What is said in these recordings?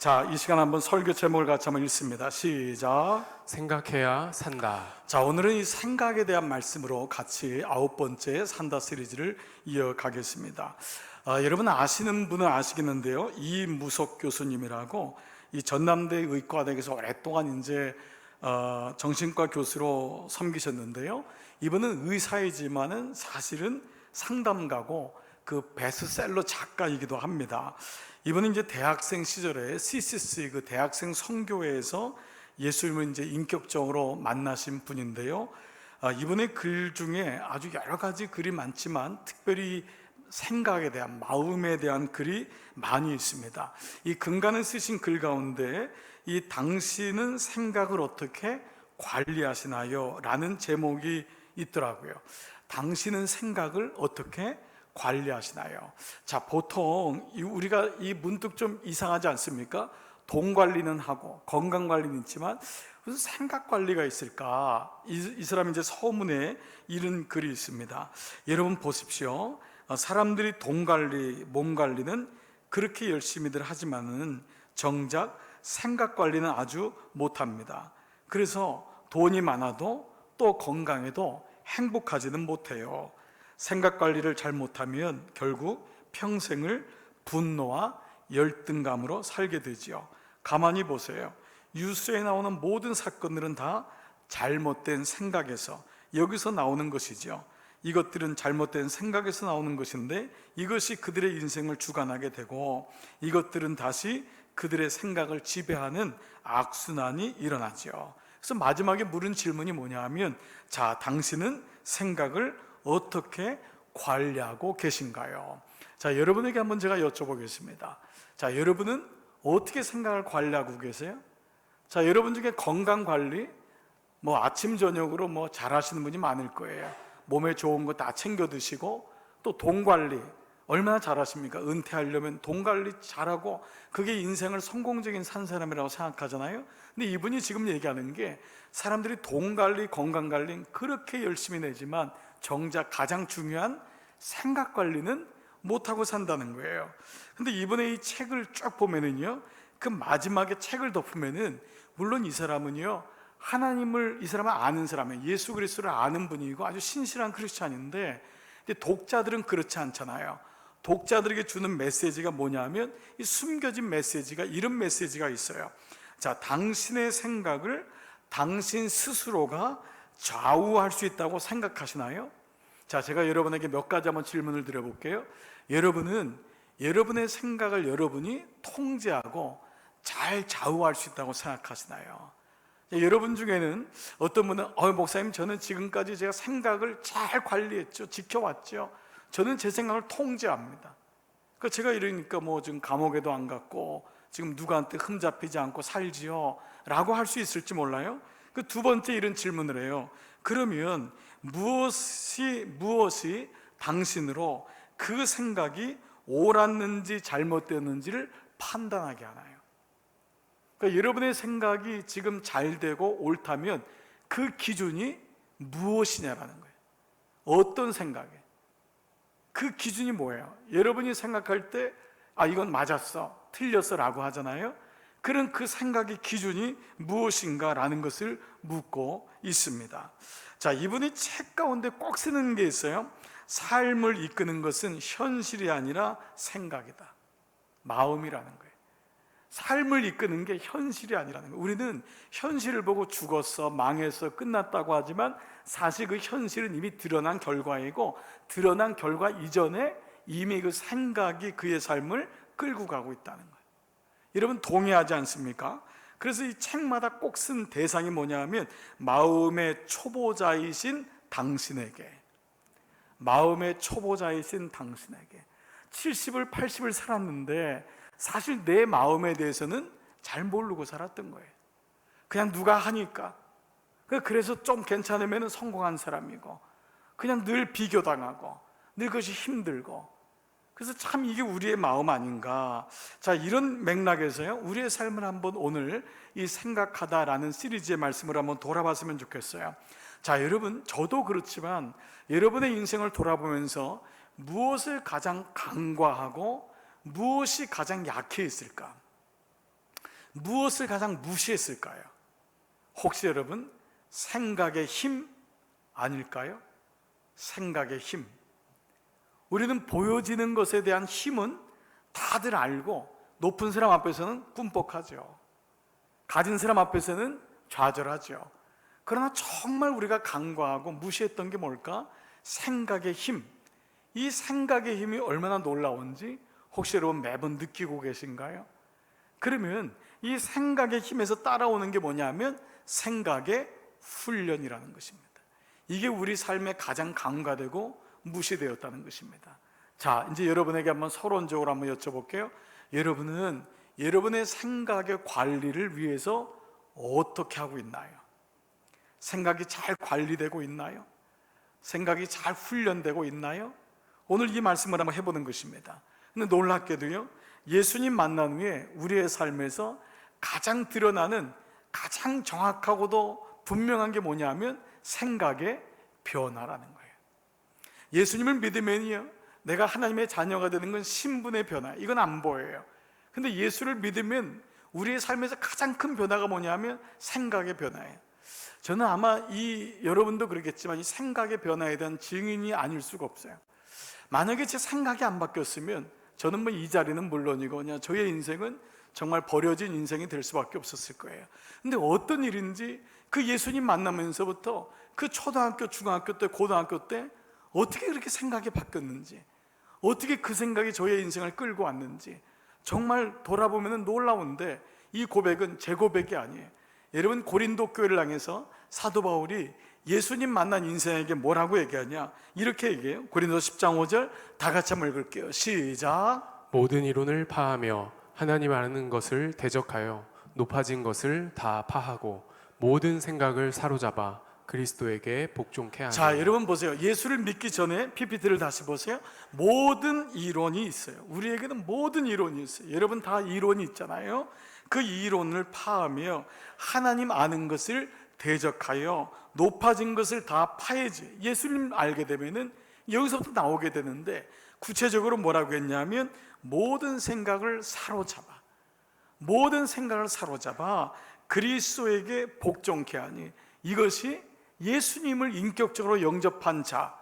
자, 이 시간 한번 설교 제목을 같이 한번 읽습니다. 시작. 생각해야 산다. 자, 오늘은 이 생각에 대한 말씀으로 같이 9번째 산다 시리즈를 이어가겠습니다. 여러분 아시는 분은 아시겠는데요, 이무석 교수님이라고 이 전남대 의과대학에서 오랫동안 이제 정신과 교수로 섬기셨는데요, 이분은 의사이지만은 사실은 상담가고 그 베스트셀러 작가이기도 합니다. 이분은 이제 대학생 시절에 CCC 그 대학생 선교회에서 예수님을 이제 인격적으로 만나신 분인데요, 이분의 글 중에 아주 여러 가지 글이 많지만 특별히 생각에 대한, 마음에 대한 글이 많이 있습니다. 이 근간을 쓰신 글 가운데 이 당신은 생각을 어떻게 관리하시나요? 라는 제목이 있더라고요. 당신은 생각을 어떻게 관리하시나요? 자, 보통 우리가 이 문득 좀 이상하지 않습니까? 돈 관리는 하고 건강 관리는 있지만 무슨 생각 관리가 있을까? 이 사람이 이제 서문에 이런 글이 있습니다. 여러분 보십시오. 사람들이 돈 관리, 몸 관리는 그렇게 열심히들 하지만은 정작 생각 관리는 아주 못합니다. 그래서 돈이 많아도 또 건강해도 행복하지는 못해요. 생각 관리를 잘 못하면 결국 평생을 분노와 열등감으로 살게 되지요. 가만히 보세요. 뉴스에 나오는 모든 사건들은 다 잘못된 생각에서, 여기서 나오는 것이죠. 이것들은 잘못된 생각에서 나오는 것인데 이것이 그들의 인생을 주관하게 되고 이것들은 다시 그들의 생각을 지배하는 악순환이 일어나죠. 그래서 마지막에 물은 질문이 뭐냐 하면, 자, 당신은 생각을 어떻게 관리하고 계신가요? 자, 여러분에게 한번 제가 여쭤보겠습니다. 자, 여러분은 어떻게 생각을 관리하고 계세요? 자, 여러분 중에 건강 관리, 아침 저녁으로 잘하시는 분이 많을 거예요. 몸에 좋은 거 다 챙겨 드시고, 또 돈 관리 얼마나 잘하십니까? 은퇴하려면 돈 관리 잘하고 그게 인생을 성공적인 산 사람이라고 생각하잖아요. 근데 이분이 지금 얘기하는 게, 사람들이 돈 관리, 건강 관리 그렇게 열심히 내지만 정작 가장 중요한 생각 관리는 못하고 산다는 거예요. 근데 이번에 이 책을 쭉 보면은요, 그 마지막에 책을 덮으면은, 물론 이 사람은요, 하나님을, 이 사람은 아는 사람이에요. 예수 그리스도를 아는 분이고 아주 신실한 크리스찬인데, 근데 독자들은 그렇지 않잖아요. 독자들에게 주는 메시지가 뭐냐면, 이 숨겨진 메시지가, 이런 메시지가 있어요. 자, 당신의 생각을 당신 스스로가 좌우할 수 있다고 생각하시나요? 자, 제가 여러분에게 몇 가지 한번 질문을 드려볼게요. 여러분은 여러분의 생각을 여러분이 통제하고 잘 좌우할 수 있다고 생각하시나요? 여러분 중에는 어떤 분은 목사님, 저는 지금까지 제가 생각을 잘 관리했죠, 지켜왔죠, 저는 제 생각을 통제합니다. 그러니까 제가 이러니까 지금 감옥에도 안 갔고 지금 누구한테 흠잡히지 않고 살지요 라고 할 수 있을지 몰라요. 그 두 번째 이런 질문을 해요. 그러면 무엇이 당신으로 그 생각이 옳았는지 잘못됐는지를 판단하게 하나요? 그러니까 여러분의 생각이 지금 잘 되고 옳다면 그 기준이 무엇이냐라는 거예요. 어떤 생각에? 그 기준이 뭐예요? 여러분이 생각할 때 이건 맞았어, 틀렸어 라고 하잖아요. 그런 그 생각의 기준이 무엇인가라는 것을 묻고 있습니다. 자, 이분이 책 가운데 꼭 쓰는 게 있어요. 삶을 이끄는 것은 현실이 아니라 생각이다. 마음이라는 거예요. 삶을 이끄는 게 현실이 아니라는 거예요. 우리는 현실을 보고 죽었어, 망했어, 끝났다고 하지만 사실 그 현실은 이미 드러난 결과이고, 드러난 결과 이전에 이미 그 생각이 그의 삶을 끌고 가고 있다는 거예요. 여러분 동의하지 않습니까? 그래서 이 책마다 꼭 쓴 대상이 뭐냐 하면, 마음의 초보자이신 당신에게, 마음의 초보자이신 당신에게. 70을 80을 살았는데 사실 내 마음에 대해서는 잘 모르고 살았던 거예요. 그냥 누가 하니까, 그래서 좀 괜찮으면 성공한 사람이고, 그냥 늘 비교당하고 늘 그것이 힘들고, 그래서 참 이게 우리의 마음 아닌가. 자, 이런 맥락에서요, 우리의 삶을 한번 오늘 이 생각하다라는 시리즈의 말씀을 한번 돌아봤으면 좋겠어요. 자, 여러분, 저도 그렇지만 여러분의 인생을 돌아보면서 무엇을 가장 간과하고 무엇이 가장 약해 있을까? 무엇을 가장 무시했을까요? 혹시 여러분 생각의 힘 아닐까요? 생각의 힘. 우리는 보여지는 것에 대한 힘은 다들 알고 높은 사람 앞에서는 꿈뻑하죠. 가진 사람 앞에서는 좌절하죠. 그러나 정말 우리가 간과하고 무시했던 게 뭘까? 생각의 힘. 이 생각의 힘이 얼마나 놀라운지 혹시 여러분 매번 느끼고 계신가요? 그러면 이 생각의 힘에서 따라오는 게 뭐냐면 생각의 훈련이라는 것입니다. 이게 우리 삶에 가장 간과되고 무시되었다는 것입니다. 자, 이제 여러분에게 한번 서론적으로 한번 여쭤볼게요. 여러분은 여러분의 생각의 관리를 위해서 어떻게 하고 있나요? 생각이 잘 관리되고 있나요? 생각이 잘 훈련되고 있나요? 오늘 이 말씀을 한번 해보는 것입니다. 근데 놀랍게도요, 예수님 만난 후에 우리의 삶에서 가장 드러나는 가장 정확하고도 분명한 게 뭐냐면 생각의 변화라는 거예요. 예수님을 믿으면요, 내가 하나님의 자녀가 되는 건 신분의 변화, 이건 안 보여요. 근데 예수를 믿으면 우리의 삶에서 가장 큰 변화가 뭐냐면 생각의 변화예요. 저는 아마 여러분도 그러겠지만 이 생각의 변화에 대한 증인이 아닐 수가 없어요. 만약에 제 생각이 안 바뀌었으면 저는 뭐 이 자리는 물론이고 그냥 저의 인생은 정말 버려진 인생이 될 수밖에 없었을 거예요. 근데 어떤 일인지 그 예수님 만나면서부터 그 초등학교, 중학교 때, 고등학교 때 어떻게 그렇게 생각이 바뀌었는지, 어떻게 그 생각이 저의 인생을 끌고 왔는지 정말 돌아보면 놀라운데, 이 고백은 제 고백이 아니에요. 여러분, 고린도 교회를 향해서 사도 바울이 예수님 만난 인생에게 뭐라고 얘기하냐, 이렇게 얘기해요. 고린도 10장 5절 다 같이 한번 읽을게요. 시작. 모든 이론을 파하며 하나님 아는 것을 대적하여 높아진 것을 다 파하고 모든 생각을 사로잡아 그리스도에게 복종케 하라. 자, 여러분 보세요. 예수를 믿기 전에 PPT를 다시 보세요. 모든 이론이 있어요. 우리에게는 모든 이론이 있어요. 여러분 다 이론이 있잖아요. 그 이론을 파하며 하나님 아는 것을 대적하여 높아진 것을 다 파야지. 예수님 알게 되면은 여기서부터 나오게 되는데, 구체적으로 뭐라고 했냐면 모든 생각을 사로잡아, 모든 생각을 사로잡아 그리스도에게 복종케 하니, 이것이 예수님을 인격적으로 영접한 자,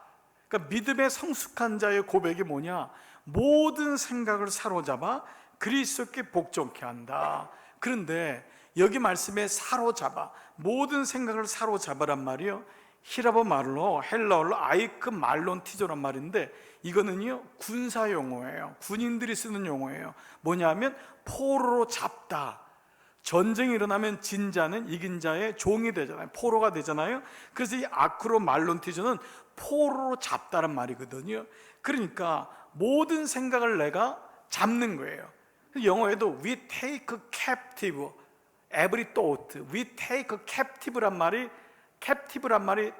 그러니까 믿음에 성숙한 자의 고백이 뭐냐? 모든 생각을 사로잡아 그리스도께 복종케 한다. 그런데 여기 말씀에 사로잡아, 모든 생각을 사로잡아란 말이요, 히라보 말로, 헬라어로 아이크 말론티조란 말인데, 이거는요 군사 용어예요. 군인들이 쓰는 용어예요. 뭐냐면 포로로 잡다. 전쟁이 일어나면 진자는 이긴 자의 종이 되잖아요. 포로가 되잖아요. 그래서 이 아크로 말론티조는 포로로 잡다란 말이거든요. 그러니까 모든 생각을 내가 잡는 거예요. 영어에도 we take captive every thought, we take captive란 말이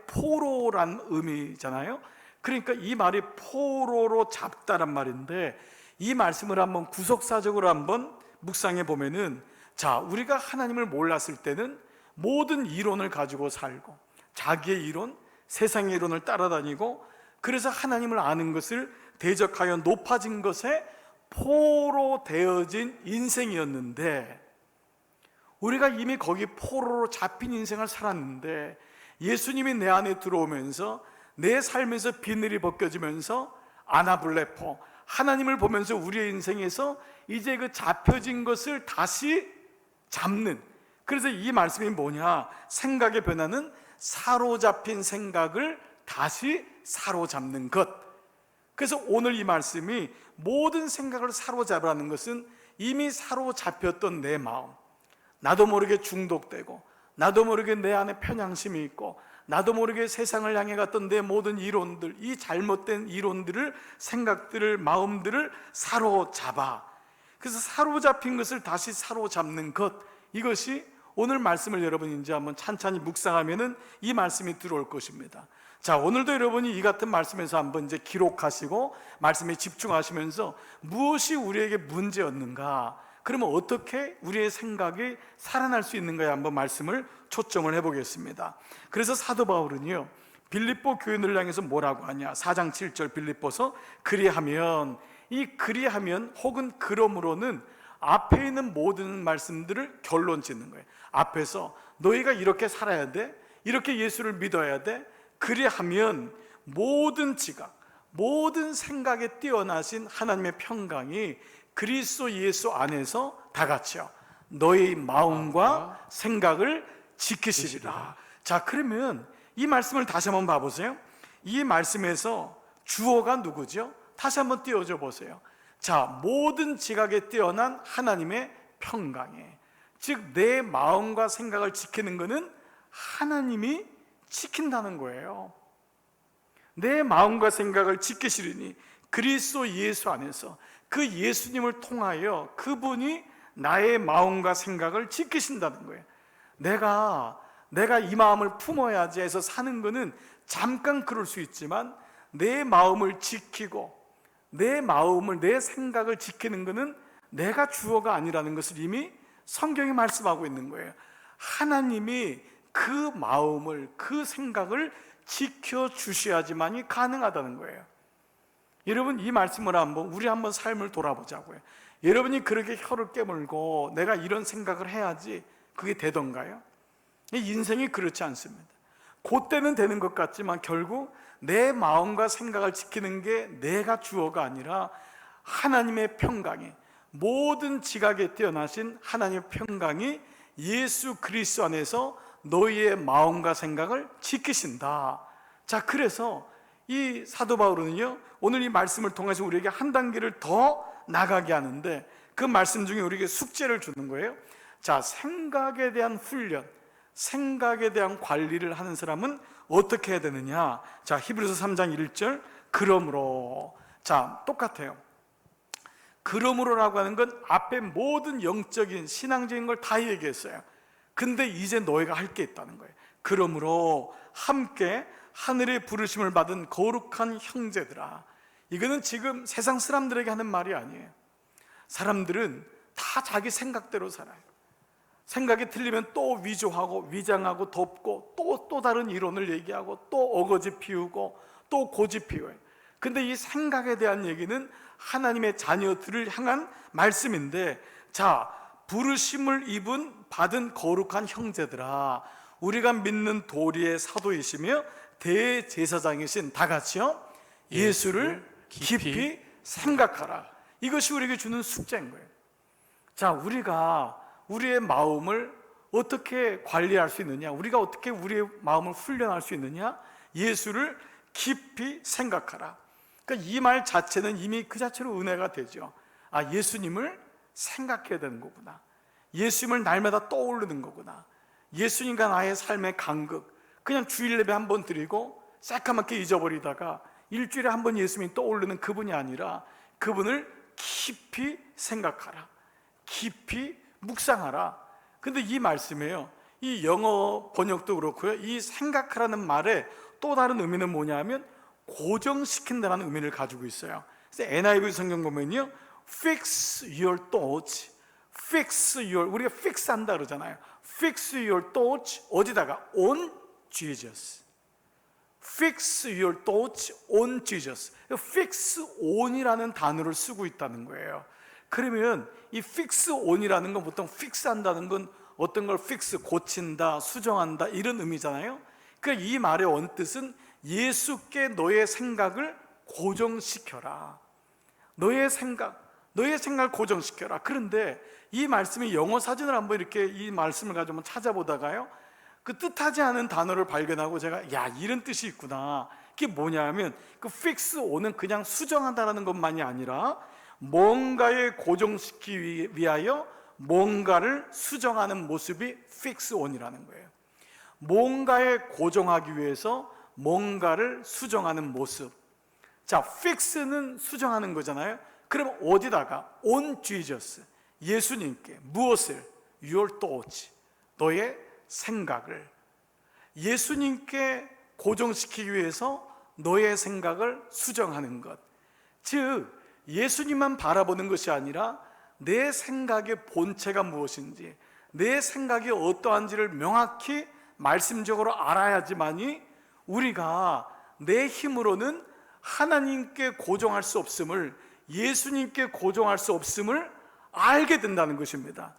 포로란 의미잖아요. 그러니까 이 말이 포로로 잡다란 말인데, 이 말씀을 한번 구속사적으로 한번 묵상해 보면은, 자, 우리가 하나님을 몰랐을 때는 모든 이론을 가지고 살고 자기의 이론, 세상의 이론을 따라다니고, 그래서 하나님을 아는 것을 대적하여 높아진 것에 포로 되어진 인생이었는데, 우리가 이미 거기 포로로 잡힌 인생을 살았는데, 예수님이 내 안에 들어오면서 내 삶에서 비늘이 벗겨지면서 아나블레포, 하나님을 보면서 우리의 인생에서 이제 그 잡혀진 것을 다시 잡는, 그래서 이 말씀이 뭐냐? 생각의 변화는 사로잡힌 생각을 다시 사로잡는 것. 그래서 오늘 이 말씀이 모든 생각을 사로잡으라는 것은 이미 사로잡혔던 내 마음, 나도 모르게 중독되고 나도 모르게 내 안에 편향심이 있고 나도 모르게 세상을 향해 갔던 내 모든 이론들, 이 잘못된 이론들을, 생각들을, 마음들을 사로잡아. 그래서 사로잡힌 것을 다시 사로잡는 것, 이것이 오늘 말씀을 여러분이 이제 한번 찬찬히 묵상하면은 이 말씀이 들어올 것입니다. 자, 오늘도 여러분이 이 같은 말씀에서 한번 이제 기록하시고 말씀에 집중하시면서 무엇이 우리에게 문제였는가, 그러면 어떻게 우리의 생각이 살아날 수 있는가에 한번 말씀을 초점을 해보겠습니다. 그래서 사도 바울은요, 빌립보 교인을 향해서 뭐라고 하냐? 4장 7절 빌립보서, 그리하면, 이 그리하면 혹은 그러므로는 앞에 있는 모든 말씀들을 결론 짓는 거예요. 앞에서 너희가 이렇게 살아야 돼, 이렇게 예수를 믿어야 돼, 그리하면 모든 지각, 모든 생각에 뛰어나신 하나님의 평강이 그리스도 예수 안에서 다 같이요 너희 마음과 생각을 지키시리라. 자, 그러면 이 말씀을 다시 한번 봐보세요. 이 말씀에서 주어가 누구죠? 다시 한번 띄워줘 보세요. 자, 모든 지각에 뛰어난 하나님의 평강에, 즉 내 마음과 생각을 지키는 것은 하나님이 지킨다는 거예요. 내 마음과 생각을 지키시리니 그리스도 예수 안에서, 그 예수님을 통하여 그분이 나의 마음과 생각을 지키신다는 거예요. 내가 이 마음을 품어야지 해서 사는 것은 잠깐 그럴 수 있지만, 내 마음을 지키고 내 마음을, 내 생각을 지키는 것은 내가 주어가 아니라는 것을 이미 성경이 말씀하고 있는 거예요. 하나님이 그 마음을, 그 생각을 지켜주셔야지만이 가능하다는 거예요. 여러분, 이 말씀을 우리 한번 삶을 돌아보자고요. 여러분이 그렇게 혀를 깨물고 내가 이런 생각을 해야지 그게 되던가요? 인생이 그렇지 않습니다. 그때는 되는 것 같지만 결국 내 마음과 생각을 지키는 게 내가 주어가 아니라 하나님의 평강이, 모든 지각에 뛰어나신 하나님의 평강이 예수 그리스도 안에서 너희의 마음과 생각을 지키신다. 자, 그래서 이 사도 바울은요, 오늘 이 말씀을 통해서 우리에게 한 단계를 더 나가게 하는데, 그 말씀 중에 우리에게 숙제를 주는 거예요. 자, 생각에 대한 훈련, 생각에 대한 관리를 하는 사람은 어떻게 해야 되느냐? 자, 히브리서 3장 1절, 그러므로. 자, 똑같아요. 그러므로라고 하는 건 앞에 모든 영적인 신앙적인 걸 다 얘기했어요. 근데 이제 너희가 할 게 있다는 거예요. 그러므로 함께 하늘의 부르심을 받은 거룩한 형제들아. 이거는 지금 세상 사람들에게 하는 말이 아니에요. 사람들은 다 자기 생각대로 살아요. 생각이 틀리면 또 위조하고 위장하고 덮고 또 다른 이론을 얘기하고 또 어거지 피우고 또 고집 피워요. 근데 이 생각에 대한 얘기는 하나님의 자녀들을 향한 말씀인데, 자, 부르심을 받은 거룩한 형제들아, 우리가 믿는 도리의 사도이시며 대제사장이신 다 같이요 예수를 깊이 생각하라. 이것이 우리에게 주는 숙제인 거예요. 자, 우리가 우리의 마음을 어떻게 관리할 수 있느냐, 우리가 어떻게 우리의 마음을 훈련할 수 있느냐? 예수를 깊이 생각하라. 그러니까 이 말 자체는 이미 그 자체로 은혜가 되죠. 아, 예수님을 생각해야 되는 거구나. 예수님을 날마다 떠오르는 거구나. 예수님과 나의 삶의 간극, 그냥 주일 예배 한 번 드리고 새까맣게 잊어버리다가 일주일에 한 번 예수님이 떠오르는 그분이 아니라 그분을 깊이 생각하라, 깊이 묵상하라. 근데 이 말씀이에요. 이 영어 번역도 그렇고요, 이 생각하라는 말의 또 다른 의미는 뭐냐면 고정시킨다는 의미를 가지고 있어요. 그래서 NIV 성경 보면요, fix your thoughts, fix your, 우리가 fix 한다 그러잖아요. fix your thoughts 어디다가? on Jesus. fix your thoughts on Jesus. fix on이라는 단어를 쓰고 있다는 거예요. 그러면 이 fix on이라는 건 보통 fix 한다는 건 어떤 걸 fix, 고친다, 수정한다 이런 의미잖아요. 그러니까 이 말의 원뜻은 예수께 너의 생각을 고정시켜라. 너의 생각을 고정시켜라. 그런데 이 말씀이 영어 사전을 한번 이렇게 이 말씀을 가지고 한번 찾아보다가요, 그 뜻하지 않은 단어를 발견하고 제가 야, 이런 뜻이 있구나. 그게 뭐냐면 그 fix on은 그냥 수정한다는 것만이 아니라 뭔가에 고정시키기 위하여 뭔가를 수정하는 모습이 fix on이라는 거예요. 뭔가에 고정하기 위해서 뭔가를 수정하는 모습. 자, fix는 수정하는 거잖아요. 그럼 어디다가? on Jesus, 예수님께 무엇을? your thoughts, 너의 생각을. 예수님께 고정시키기 위해서 너의 생각을 수정하는 것. 즉 예수님만 바라보는 것이 아니라 내 생각의 본체가 무엇인지, 내 생각이 어떠한지를 명확히 말씀적으로 알아야지만이 우리가 내 힘으로는 하나님께 고정할 수 없음을, 예수님께 고정할 수 없음을 알게 된다는 것입니다.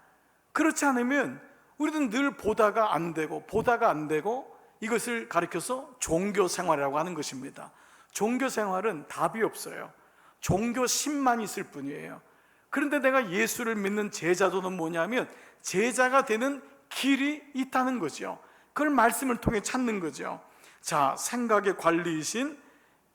그렇지 않으면 우리는 늘 보다가 안 되고 이것을 가리켜서 종교 생활이라고 하는 것입니다. 종교 생활은 답이 없어요. 종교심만 있을 뿐이에요. 그런데 내가 예수를 믿는 제자도는 뭐냐면 제자가 되는 길이 있다는 거죠. 그걸 말씀을 통해 찾는 거죠. 자, 생각의 관리이신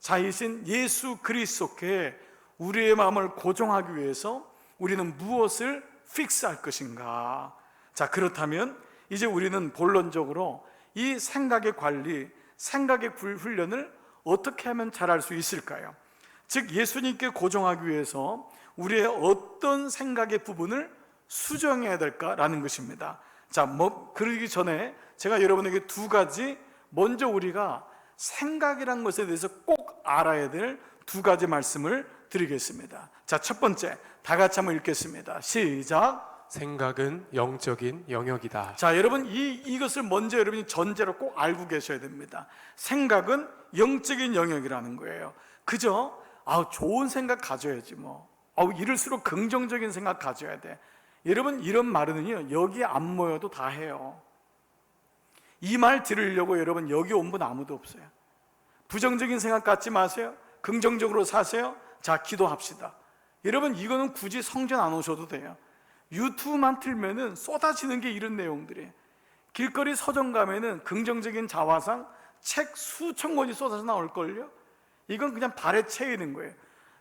자이신 예수 그리스도께 우리의 마음을 고정하기 위해서 우리는 무엇을 픽스할 것인가? 자, 그렇다면 이제 우리는 본론적으로 이 생각의 관리, 생각의 훈련을 어떻게 하면 잘할 수 있을까요? 즉 예수님께 고정하기 위해서 우리의 어떤 생각의 부분을 수정해야 될까라는 것입니다. 자, 그러기 전에 제가 여러분에게 두 가지, 먼저 우리가 생각이란 것에 대해서 꼭 알아야 될 두 가지 말씀을 드리겠습니다. 자, 첫 번째, 다 같이 한번 읽겠습니다. 시작. 생각은 영적인 영역이다. 자, 여러분 이것을 먼저 여러분이 전제로 꼭 알고 계셔야 됩니다. 생각은 영적인 영역이라는 거예요. 그죠? 좋은 생각 가져야지 뭐. 이럴수록 긍정적인 생각 가져야 돼. 여러분 이런 말은요 여기 안 모여도 다 해요. 이 말 들으려고 여러분 여기 온 분 아무도 없어요. 부정적인 생각 갖지 마세요. 긍정적으로 사세요. 자, 기도합시다. 여러분 이거는 굳이 성전 안 오셔도 돼요. 유튜브만 틀면은 쏟아지는 게 이런 내용들이에요. 길거리 서점 가면은 긍정적인 자화상 책 수천 권이 쏟아져 나올걸요. 이건 그냥 발에 채이는 거예요.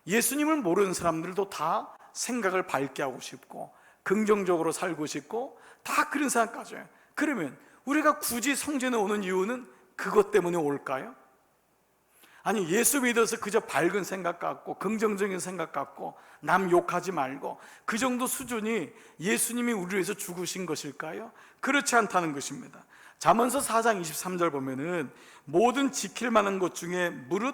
예수님을 모르는 사람들도 다 생각을 밝게 하고 싶고 긍정적으로 살고 싶고 다 그런 생각 가져요. 그러면 우리가 굳이 성전에 오는 이유는 그것 때문에 올까요? 아니, 예수 믿어서 그저 밝은 생각 갖고 긍정적인 생각 갖고 남 욕하지 말고 그 정도 수준이 예수님이 우리를 위해서 죽으신 것일까요? 그렇지 않다는 것입니다. 잠언서 4장 23절 보면은 모든 지킬 만한 것 중에 무릇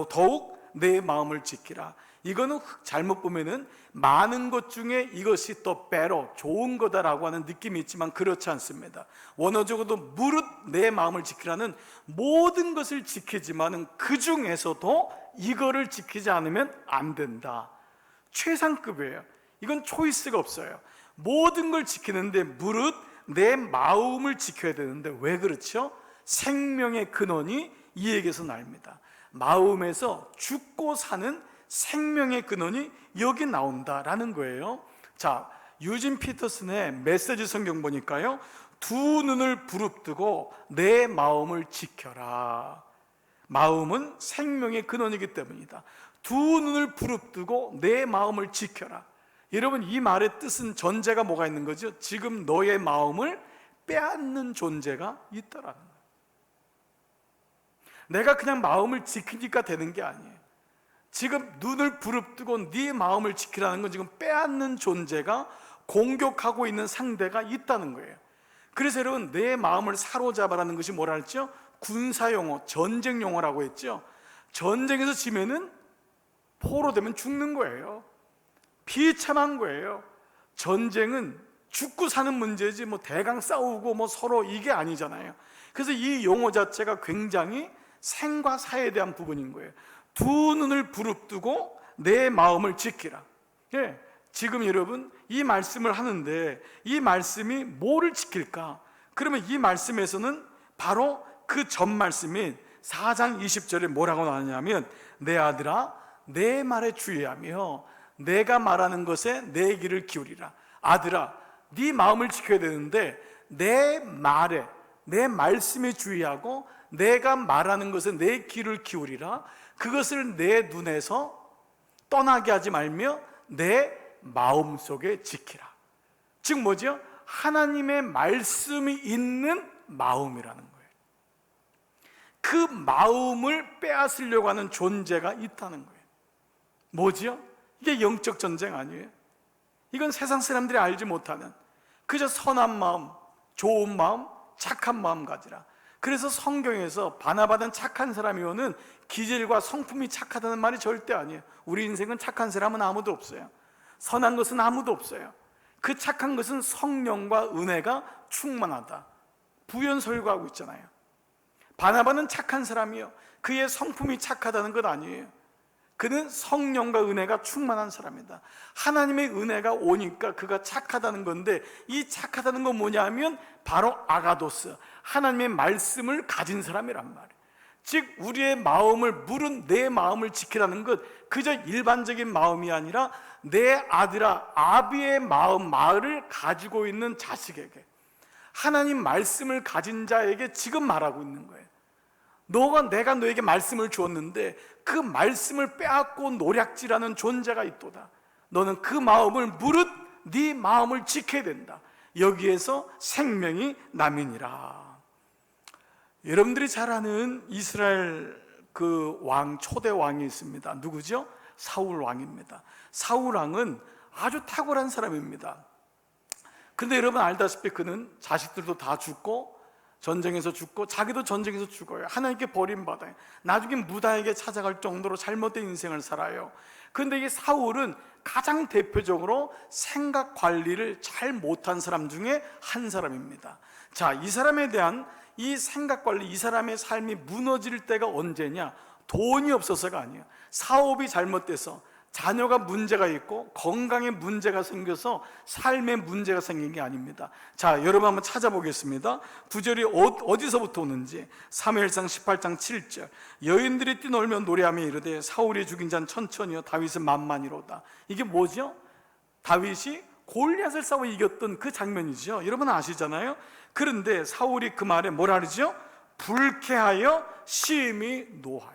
더욱 내 마음을 지키라. 이거는 잘못 보면은 많은 것 중에 이것이 더 better, 좋은 거다라고 하는 느낌이 있지만 그렇지 않습니다. 원어적으로도 무릇 내 마음을 지키라는 모든 것을 지키지만은 그 중에서도 이거를 지키지 않으면 안 된다. 최상급이에요. 이건 초이스가 없어요. 모든 걸 지키는데 무릇 내 마음을 지켜야 되는데 왜 그렇죠? 생명의 근원이 이에게서 납니다. 마음에서 죽고 사는 생명의 근원이 여기 나온다라는 거예요. 자, 유진 피터슨의 메시지 성경 보니까요, 두 눈을 부릅뜨고 내 마음을 지켜라. 마음은 생명의 근원이기 때문이다. 두 눈을 부릅뜨고 내 마음을 지켜라. 여러분 이 말의 뜻은 전제가 뭐가 있는 거죠? 지금 너의 마음을 빼앗는 존재가 있다라는 거예요. 내가 그냥 마음을 지키니까 되는 게 아니에요. 지금 눈을 부릅뜨고 네 마음을 지키라는 건 지금 빼앗는 존재가 공격하고 있는 상대가 있다는 거예요. 그래서 여러분 내 마음을 사로잡아라는 것이 뭐라 했죠? 군사용어, 전쟁용어라고 했죠. 전쟁에서 지면은 포로되면 죽는 거예요. 비참한 거예요. 전쟁은 죽고 사는 문제지 뭐 대강 싸우고 뭐 서로 이게 아니잖아요. 그래서 이 용어 자체가 굉장히 생과 사에 대한 부분인 거예요. 두 눈을 부릅뜨고 내 마음을 지키라. 예, 지금 여러분 이 말씀을 하는데 이 말씀이 뭐를 지킬까? 그러면 이 말씀에서는 바로 그 전 말씀인 4장 20절에 뭐라고 나왔냐면 내 아들아 내 말에 주의하며 내가 말하는 것에 내 귀를 기울이라. 아들아 네 마음을 지켜야 되는데 내 말에 내 말씀에 주의하고 내가 말하는 것에 내 귀를 기울이라. 그것을 내 눈에서 떠나게 하지 말며 내 마음속에 지키라. 즉 뭐죠? 하나님의 말씀이 있는 마음이라는 거예요. 그 마음을 빼앗으려고 하는 존재가 있다는 거예요. 뭐죠? 이게 영적 전쟁 아니에요? 이건 세상 사람들이 알지 못하는 그저 선한 마음, 좋은 마음, 착한 마음 가지라. 그래서 성경에서 바나바는 착한 사람이 오는 기질과 성품이 착하다는 말이 절대 아니에요. 우리 인생은 착한 사람은 아무도 없어요. 선한 것은 아무도 없어요. 그 착한 것은 성령과 은혜가 충만하다. 부연설교하고 있잖아요. 바나바는 착한 사람이요. 그의 성품이 착하다는 것 아니에요. 그는 성령과 은혜가 충만한 사람이다. 하나님의 은혜가 오니까 그가 착하다는 건데, 이 착하다는 건 뭐냐면 바로 아가도스, 하나님의 말씀을 가진 사람이란 말이에요. 즉 우리의 마음을 물은 내 마음을 지키라는 것, 그저 일반적인 마음이 아니라 내 아들아 아비의 마음, 마을을 가지고 있는 자식에게, 하나님 말씀을 가진 자에게 지금 말하고 있는 거예요. 내가 너에게 말씀을 주었는데 그 말씀을 빼앗고 노략질하는 존재가 있도다. 너는 그 마음을 무릇 네 마음을 지켜야 된다. 여기에서 생명이 남이니라. 여러분들이 잘 아는 이스라엘 그 왕, 초대 왕이 있습니다. 누구죠? 사울 왕입니다. 사울 왕은 아주 탁월한 사람입니다. 근데 여러분 알다시피 그는 자식들도 다 죽고, 전쟁에서 죽고, 자기도 전쟁에서 죽어요. 하나님께 버림받아요. 나중에 무다에게 찾아갈 정도로 잘못된 인생을 살아요. 그런데 이 사울은 가장 대표적으로 생각 관리를 잘 못한 사람 중에 한 사람입니다. 자, 이 사람에 대한 이 생각 관리, 이 사람의 삶이 무너질 때가 언제냐? 돈이 없어서가 아니에요. 사업이 잘못돼서, 자녀가 문제가 있고, 건강에 문제가 생겨서 삶에 문제가 생긴 게 아닙니다. 자, 여러분 한번 찾아보겠습니다. 구절이 어디서부터 오는지. 사무엘상 18장 7절. 여인들이 뛰놀며 노래하며 이르되 사울이 죽인 자는 천천히요 다윗은 만만이로다. 이게 뭐죠? 다윗이 골리앗을 싸워 이겼던 그 장면이죠. 여러분 아시잖아요. 그런데 사울이 그 말에 뭐라 그러죠? 불쾌하여 심히 노하여.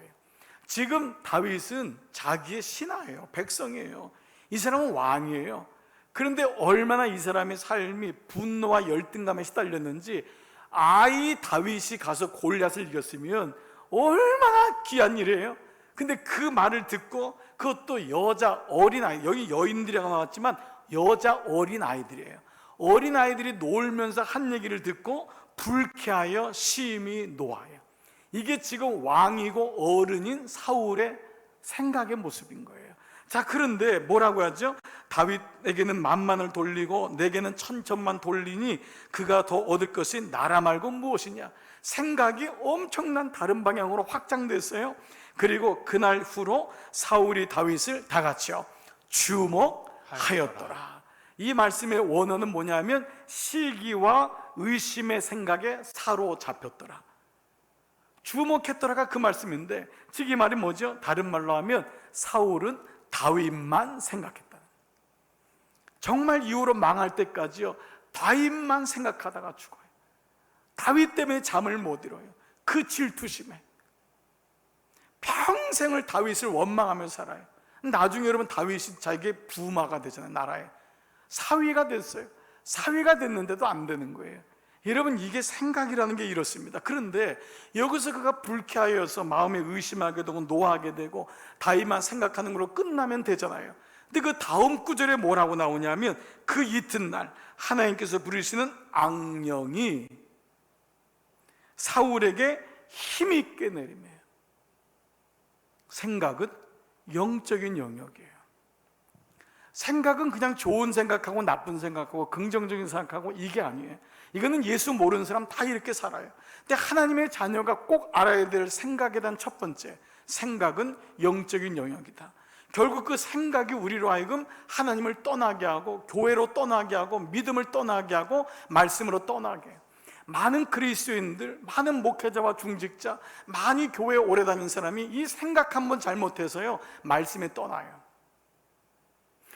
지금 다윗은 자기의 신하예요. 백성이에요. 이 사람은 왕이에요. 그런데 얼마나 이 사람의 삶이 분노와 열등감에 시달렸는지, 아이 다윗이 가서 골리앗을 이겼으면 얼마나 귀한 일이에요. 근데 그 말을 듣고, 그것도 여자 어린아이, 여기 여인들이라고 나왔지만 여자 어린아이들이에요. 어린아이들이 놀면서 한 얘기를 듣고 불쾌하여 심히 노하여. 이게 지금 왕이고 어른인 사울의 생각의 모습인 거예요. 자, 그런데 뭐라고 하죠? 다윗에게는 만만을 돌리고 내게는 천천만 돌리니 그가 더 얻을 것이 나라 말고 무엇이냐. 생각이 엄청난 다른 방향으로 확장됐어요. 그리고 그날 후로 사울이 다윗을 다 같이요 주목하였더라. 이 말씀의 원어는 뭐냐면 시기와 의심의 생각에 사로잡혔더라. 주목했더라가 그 말씀인데, 즉 이 말이 뭐죠? 다른 말로 하면 사울은 다윗만 생각했다. 정말 이후로 망할 때까지요 다윗만 생각하다가 죽어요. 다윗 때문에 잠을 못 이뤄요. 그 질투심에 평생을 다윗을 원망하며 살아요. 나중에 여러분 다윗이 자기의 부마가 되잖아요. 나라에 사위가 됐어요. 사위가 됐는데도 안 되는 거예요. 여러분, 이게 생각이라는 게 이렇습니다. 그런데 여기서 그가 불쾌하여서 마음에 의심하게 되고 노하게 되고 다윗만 생각하는 걸로 끝나면 되잖아요. 근데 그 다음 구절에 뭐라고 나오냐면, 그 이튿날 하나님께서 부르시는 악령이 사울에게 힘있게 내리매요. 생각은 영적인 영역이에요. 생각은 그냥 좋은 생각하고 나쁜 생각하고 긍정적인 생각하고 이게 아니에요. 이거는 예수 모르는 사람 다 이렇게 살아요. 근데 하나님의 자녀가 꼭 알아야 될 생각에 대한 첫 번째, 생각은 영적인 영역이다. 결국 그 생각이 우리로 하여금 하나님을 떠나게 하고, 교회로 떠나게 하고, 믿음을 떠나게 하고, 말씀으로 떠나게 해요. 많은 그리스도인들, 많은 목회자와 중직자, 많이 교회에 오래 다닌 사람이 이 생각 한번 잘못해서요 말씀에 떠나요.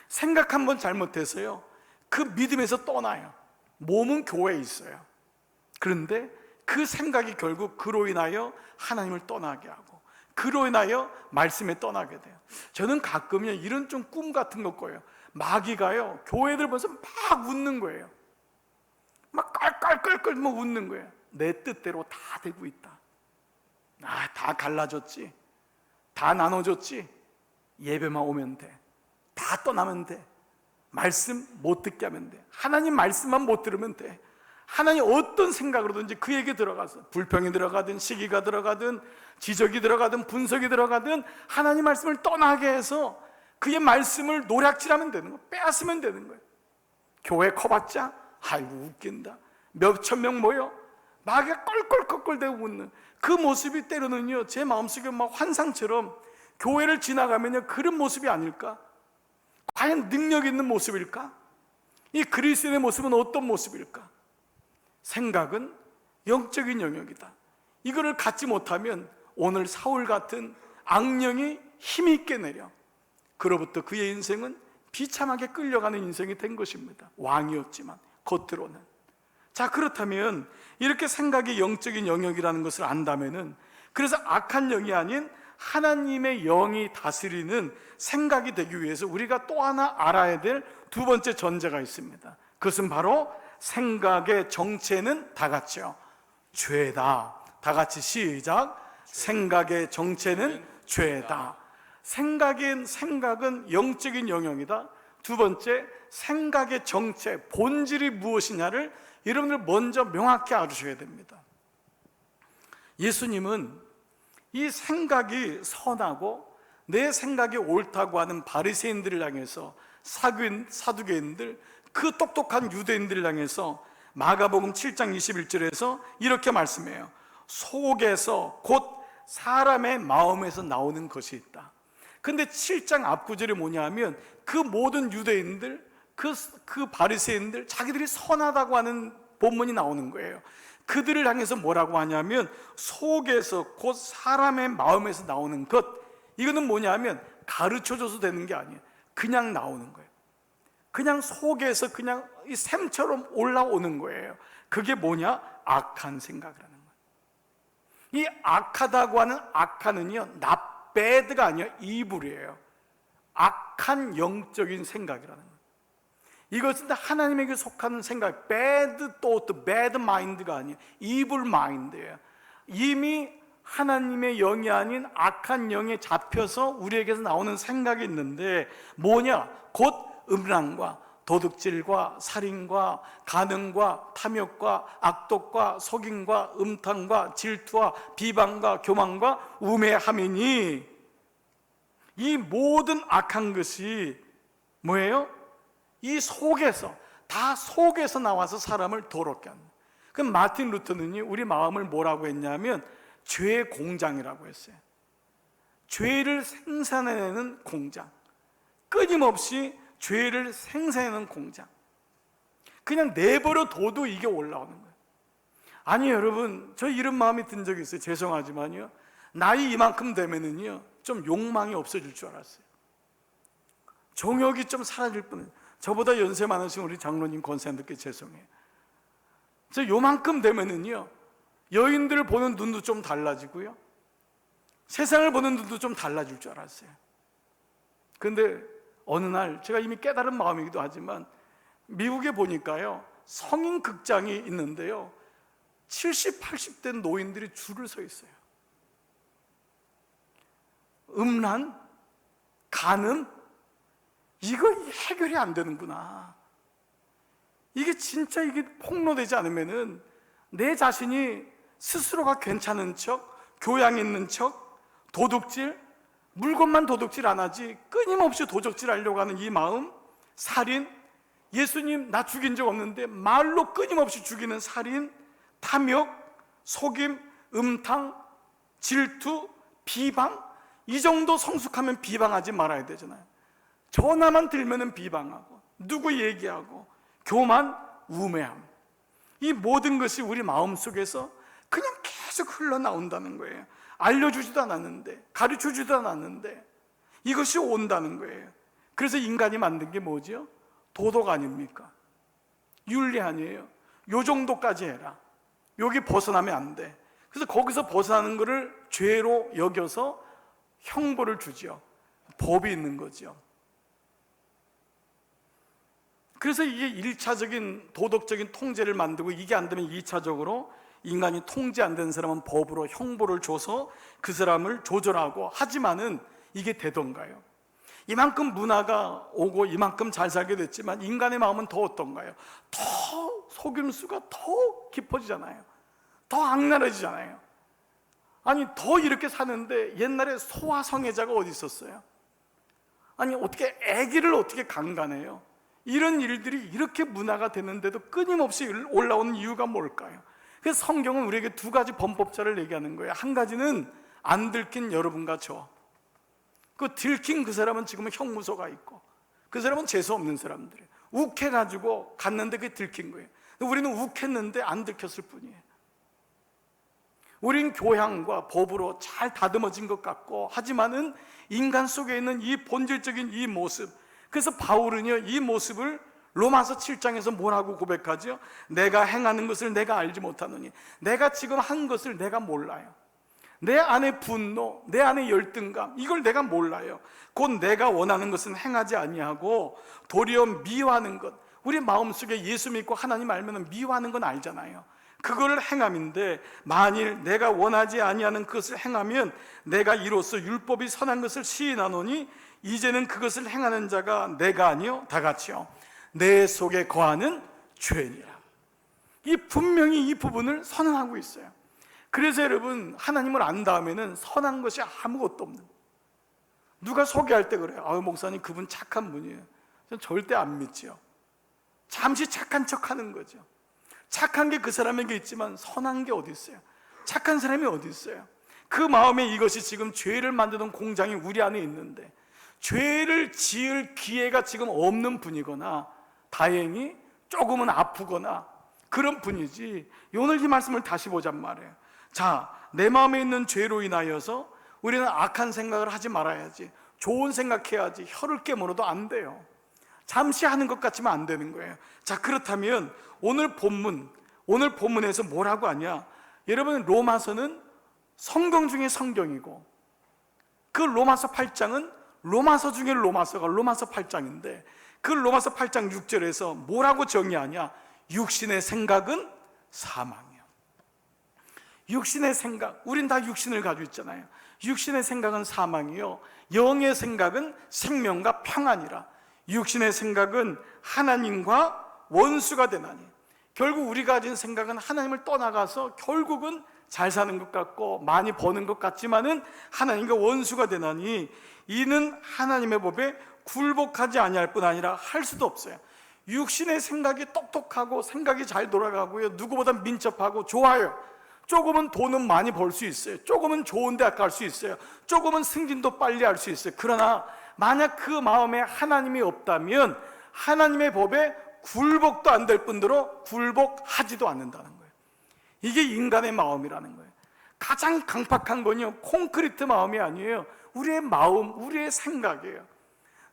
생각 한번 잘못해서요 그 믿음에서 떠나요. 몸은 교회에 있어요. 그런데 그 생각이 결국 그로 인하여 하나님을 떠나게 하고, 그로 인하여 말씀에 떠나게 돼요. 저는 가끔요 이런 좀 꿈 같은 거 꿔요. 마귀가요 교회들 보면서 막 웃는 거예요. 막 깔깔깔깔 막 웃는 거예요. 내 뜻대로 다 되고 있다. 다 갈라졌지, 다 나눠졌지, 예배만 오면 돼, 다 떠나면 돼, 말씀 못 듣게 하면 돼, 하나님 말씀만 못 들으면 돼. 하나님 어떤 생각으로든지 그에게 들어가서 불평이 들어가든 시기가 들어가든 지적이 들어가든 분석이 들어가든 하나님 말씀을 떠나게 해서 그의 말씀을 노략질하면 되는 거예요. 빼앗으면 되는 거예요. 교회 커봤자 아이고 웃긴다, 몇천 명 모여 마귀가 껄껄껄껄대고 웃는 그 모습이 때로는요 제 마음속에 막 환상처럼 교회를 지나가면요, 그런 모습이 아닐까? 과연 능력 있는 모습일까? 이 그리스도인의 모습은 어떤 모습일까? 생각은 영적인 영역이다. 이거를 갖지 못하면 오늘 사울 같은 악령이 힘있게 내려 그로부터 그의 인생은 비참하게 끌려가는 인생이 된 것입니다. 왕이었지만 겉으로는. 자, 그렇다면 이렇게 생각이 영적인 영역이라는 것을 안다면은, 그래서 악한 영이 아닌 하나님의 영이 다스리는 생각이 되기 위해서 우리가 또 하나 알아야 될 두 번째 전제가 있습니다. 그것은 바로 생각의 정체는 다 같이요, 죄다. 다 같이 시작. 생각의 정체는 죄다. 생각은 영적인 영역이다. 두 번째, 생각의 정체, 본질이 무엇이냐를 여러분들 먼저 명확히 알으셔야 됩니다. 예수님은 이 생각이 선하고 내 생각이 옳다고 하는 바리새인들을 향해서, 사두개인들, 그 똑똑한 유대인들을 향해서 마가복음 7장 21절에서 이렇게 말씀해요. 속에서, 곧 사람의 마음에서 나오는 것이 있다. 근데 7장 앞구절이 뭐냐 하면, 그 모든 유대인들, 그 바리새인들, 자기들이 선하다고 하는 본문이 나오는 거예요. 그들을 향해서 뭐라고 하냐면, 속에서, 곧 사람의 마음에서 나오는 것. 이거는 뭐냐 하면 가르쳐줘서 되는 게 아니에요. 그냥 나오는 거예요. 그냥 속에서 그냥 이 샘처럼 올라오는 거예요. 그게 뭐냐? 악한 생각이라는 거예요. 이 악하다고 하는 악한은요, bad가 아니라 evil이에요. 악한 영적인 생각이라는 거예요. 이것은 하나님에게 속하는 생각, bad thought, bad mind가 아니에요. evil mind예요. 이미 하나님의 영이 아닌 악한 영에 잡혀서 우리에게서 나오는 생각이 있는데, 뭐냐? 곧 음란과 도둑질과 살인과 간음과 탐욕과 악독과 속임과 음탕과 질투와 비방과 교만과 우매함이니, 이 모든 악한 것이 뭐예요? 이 속에서, 다 속에서 나와서 사람을 더럽게 합니다. 그럼 마틴 루터는요, 우리 마음을 뭐라고 했냐면 죄의 공장이라고 했어요. 죄를 생산해내는 공장, 끊임없이 죄를 생산해내는 공장. 그냥 내버려 둬도 이게 올라오는 거예요. 아니 여러분, 저 이런 마음이 든 적이 있어요. 죄송하지만요, 나이 이만큼 되면은요 좀 욕망이 없어질 줄 알았어요. 정욕이 좀 사라질 뻔해요. 저보다 연세 많으신 우리 장로님 권사님들께 죄송해요. 저 요만큼 되면은요, 여인들을 보는 눈도 좀 달라지고요, 세상을 보는 눈도 좀 달라질 줄 알았어요. 근데 어느 날 제가 이미 깨달은 마음이기도 하지만, 미국에 보니까요, 성인 극장이 있는데요, 70, 80대 노인들이 줄을 서 있어요. 음란, 간음, 이거 해결이 안 되는구나. 이게 진짜 이게 폭로되지 않으면은 내 자신이 스스로가 괜찮은 척, 교양 있는 척, 도둑질, 물건만 도둑질 안 하지 끊임없이 도적질 하려고 하는 이 마음, 살인, 예수님 나 죽인 적 없는데 말로 끊임없이 죽이는 살인, 탐욕, 속임, 음탕, 질투, 비방, 이 정도 성숙하면 비방하지 말아야 되잖아요. 전화만 들면은 비방하고, 누구 얘기하고, 교만, 우매함, 이 모든 것이 우리 마음속에서 그냥 계속 흘러나온다는 거예요. 알려주지도 않았는데, 가르쳐주지도 않았는데 이것이 온다는 거예요. 그래서 인간이 만든 게 뭐죠? 도덕 아닙니까? 윤리 아니에요? 요 정도까지 해라, 여기 벗어나면 안 돼. 그래서 거기서 벗어나는 것을 죄로 여겨서 형벌을 주죠. 법이 있는 거죠. 그래서 이게 1차적인 도덕적인 통제를 만들고, 이게 안 되면 2차적으로 인간이 통제 안 되는 사람은 법으로 형벌을 줘서 그 사람을 조절하고, 하지만은 이게 되던가요? 이만큼 문화가 오고 이만큼 잘 살게 됐지만 인간의 마음은 더 어떤가요? 더 속임수가 더 깊어지잖아요. 더 악랄해지잖아요. 아니 더 이렇게 사는데, 옛날에 소아성애자가 어디 있었어요? 아니 어떻게 아기를 어떻게 강간해요? 이런 일들이 이렇게 문화가 되는데도 끊임없이 올라오는 이유가 뭘까요? 그래서 성경은 우리에게 두 가지 범법자를 얘기하는 거예요. 한 가지는 안 들킨 여러분과 저, 그 들킨 그 사람은 지금은 형무소가 있고, 그 사람은 재수 없는 사람들이에요. 욱해가지고 갔는데 그게 들킨 거예요. 우리는 욱했는데 안 들켰을 뿐이에요. 우린 교양과 법으로 잘 다듬어진 것 같고, 하지만은 인간 속에 있는 이 본질적인 이 모습, 그래서 바울은요 이 모습을 로마서 7장에서 뭐라고 고백하죠? 내가 행하는 것을 내가 알지 못하노니, 내가 지금 한 것을 내가 몰라요. 내 안에 분노, 내 안에 열등감, 이걸 내가 몰라요. 곧 내가 원하는 것은 행하지 아니하고 도리어 미워하는 것. 우리 마음속에 예수 믿고 하나님 알면 미워하는 건 알잖아요. 그걸 행함인데, 만일 내가 원하지 아니하는 그것을 행하면 내가 이로써 율법이 선한 것을 시인하노니 이제는 그것을 행하는 자가 내가 아니요 다 같이요 내 속에 거하는 죄니라. 이 분명히 이 부분을 선언하고 있어요. 그래서 여러분, 하나님을 안 다음에는 선한 것이 아무것도 없는, 누가 소개할 때 그래요. 아유 목사님 그분 착한 분이에요. 전 절대 안 믿지요. 잠시 착한 척하는 거죠. 착한 게 그 사람에게 있지만 선한 게 어디 있어요? 착한 사람이 어디 있어요? 그 마음에 이것이 지금 죄를 만드는 공장이 우리 안에 있는데, 죄를 지을 기회가 지금 없는 분이거나 다행히 조금은 아프거나 그런 분이지, 오늘 이 말씀을 다시 보잔 말이에요. 자, 내 마음에 있는 죄로 인하여서 우리는 악한 생각을 하지 말아야지, 좋은 생각해야지, 혀를 깨물어도 안 돼요. 잠시 하는 것 같지만 안 되는 거예요. 자, 그렇다면 오늘 본문에서 뭐라고 하냐? 여러분, 로마서는 성경 중에 성경이고, 그 로마서 8장은 로마서 중에 로마서가 로마서 8장인데, 그 로마서 8장 6절에서 뭐라고 정의하냐? 육신의 생각은 사망이요. 육신의 생각, 우린 다 육신을 가지고 있잖아요. 육신의 생각은 사망이요 영의 생각은 생명과 평안이라. 육신의 생각은 하나님과 원수가 되나니. 결국 우리가 가진 생각은 하나님을 떠나가서 결국은 잘 사는 것 같고 많이 버는 것 같지만은 하나님과 원수가 되나니, 이는 하나님의 법에 굴복하지 아니할 뿐 아니라 할 수도 없어요. 육신의 생각이 똑똑하고 생각이 잘 돌아가고요, 누구보다 민첩하고 좋아요. 조금은 돈은 많이 벌 수 있어요. 조금은 좋은 대학 갈 수 있어요. 조금은 승진도 빨리 할 수 있어요. 그러나 만약 그 마음에 하나님이 없다면 하나님의 법에 굴복도 안 될 뿐더러 굴복하지도 않는다는 거예요. 이게 인간의 마음이라는 거예요. 가장 강팍한 건요, 콘크리트 마음이 아니에요. 우리의 마음, 우리의 생각이에요.